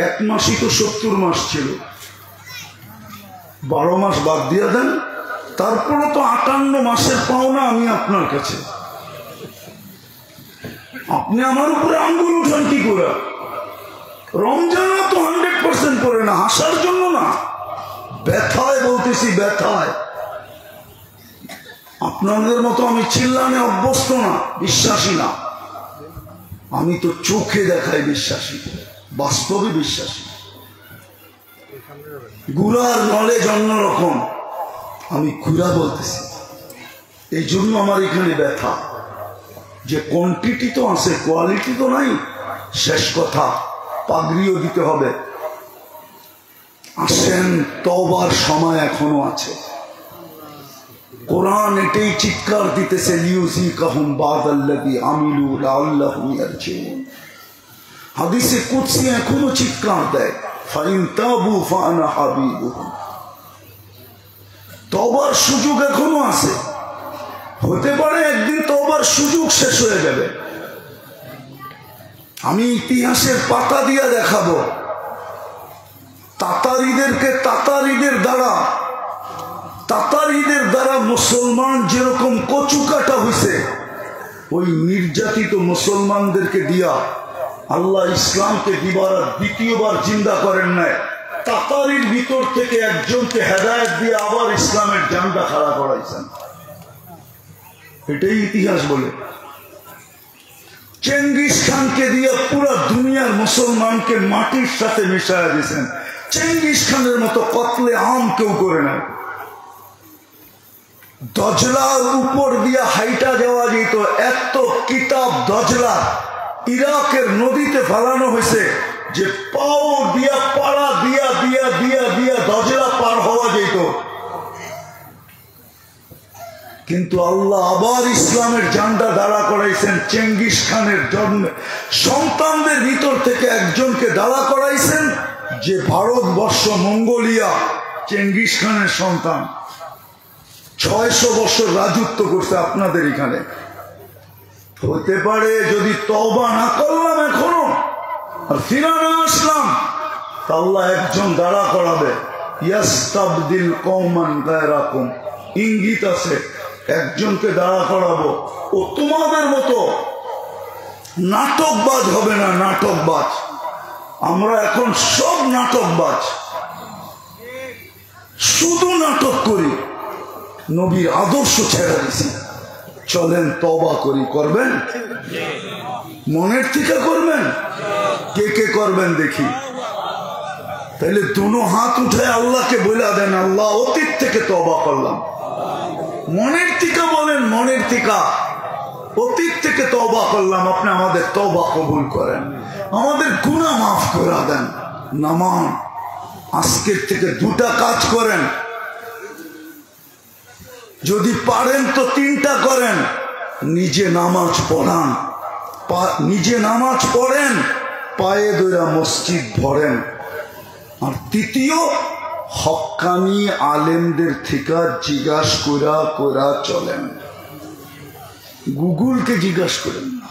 1 মাসই তো 70 মাস ছিল, 12 মাস বাদ দিয়ে দেন, তারপরে তো 58 মাসের পাওনা আমি আপনার কাছে, আপনি আমার উপরে আঙ্গুল উঠান কি করে? রমজানও তো 100% করে না, হাসার জন্য না, ব্যথায় বলতেছি, ব্যথায়। আপনাদের মতো আমি চিল্লানে অভ্যস্ত না, বিশ্বাসী না, আমি তো চোখে দেখাই বিশ্বাসী, বাস্তবে বিশ্বাসী। গুড়ার নলেজ অন্যরকম, আমি গুড়া বলতেছি, এই জন্য আমার এখানে ব্যথা, যে কোয়ান্টিটি তো আছে, কোয়ালিটি তো নাই। শেষ কথা, পাগড়িও দিতে হবে। আসেন, তওবার সময় এখনো আছে। কোরআন এটাই চিৎকার দিতেছে, লিউযিকাহুম বাদাল্লাযী আমিলু লাআল্লাহুম ইয়ারজিউন। হাদিসে কুদসি এখনো চিৎকার দেয়, ফাইন তাবু ফাআনা হাবিবুহুম। তওবার সুযোগ এখনো আছে। হতে পারে একদিন তওবার সুযোগ শেষ হয়ে যাবে। আমি ইতিহাসের পাতা দিয়ে দেখাবো, তাতারিদের দ্বারা মুসলমান যেরকম কচু কাটা হয়েছে, ওই নির্যাতিত মুসলমানদেরকে দিয়া আল্লাহ ইসলামকে দ্বিতীয়বার জিন্দা করেন নাই। তাতারির ভিতর থেকে একজনকে হেদায়েত দিয়ে আবার ইসলামের ঝান্ডা খাড়া করাইছেন। এটাই ইতিহাস বলে। চেঙ্গিস খানকে দিয়ে পুরো দুনিয়ার মুসলমানকে মাটির সাথে মিশাইয়া দিয়েছেন। চেঙ্গিস খানের মতো কতলে আম কেউ করে না। দজলার উপর দিয়া হাইটা যাওয়া যেত। এত কিতাব দজলা ইরাকের নদীতে ফেলানো হয়েছে যে পাও দিয়া পাড়া দিয়া দিয়া দিয়া দিয়া দজলা পার হওয়া যেত। কিন্তু আল্লাহ আবার ইসলামের ঝান্ডা দাঁড়া করাইছেন। চেঙ্গিস খানের জন্ম সন্তানদের ভিতর থেকে একজনকে দাঁড়া করাইছেন, যে ভারতবর্ষ মঙ্গোলিয়া চেঙ্গিস খানের সন্তান। 600 বছর রাজত্ব করছে আপনাদের এখানে। হতে পারে যদি তওবা না করলাম এখনো আর ফিরে না আসলাম, আল্লাহ একজন দাঁড়া করাবে। ইয়াস্তাবদিল কওমান গায়রাকুম, ইঙ্গিত আছে একজনকে দাঁড়া করাবো। ও তোমাদের মতো নাটকবাজ হবে না, নাটকবাজ। আমরা এখন সব নাটকবাজ, শুধু নাটক করি, নবীর আদর্শ ছেড়ে দিছি। চলেন তওবা করি। করবেন? মনের থেকে করবেন? কে কে করবেন দেখি? তাহলে দুনো হাত উঠে আল্লাহকে বলে দেন, আল্লাহ অতীত থেকে তওবা করলাম। মনের থেকে বলেন, মনের থেকে অতীত থেকে তওবা করলাম। আপনি আমাদের তওবা কবুল করেন, আমাদের গুনাহ মাফ করে দেন। নামান আজকের থেকে 2টা কাজ করেন, যদি পারেন তো 3টা করেন। নিজে নামাজ পড়ান, নিজে নামাজ পড়েন, পায়ে ধরে মসজিদ ভরেন। আর তৃতীয়, হক্কানি আলেমদের থেকে জিজ্ঞাসা করা করা চলেন। গুগলকে জিজ্ঞাসা করেন না,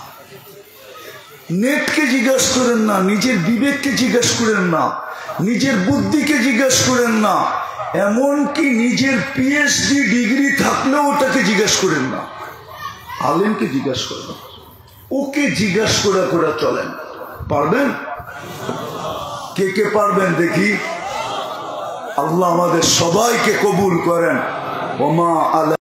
নেটকে জিজ্ঞাসা করেন না, নিজের বিবেককে জিজ্ঞাসা করেন না, নিজের বুদ্ধিকে জিজ্ঞাসা করেন না, এমনকি নিজের পিএইচডি ডিগ্রি থাকলেও ওটাকে জিজ্ঞাসা করেন না। আলেমকে জিজ্ঞাসা করেন, ওকে জিজ্ঞাসা করা করা চলেন। পারবেন? কে কে পারবেন দেখি? আল্লাহ আমাদের সবাইকে কবুল করেন। ওমা আলা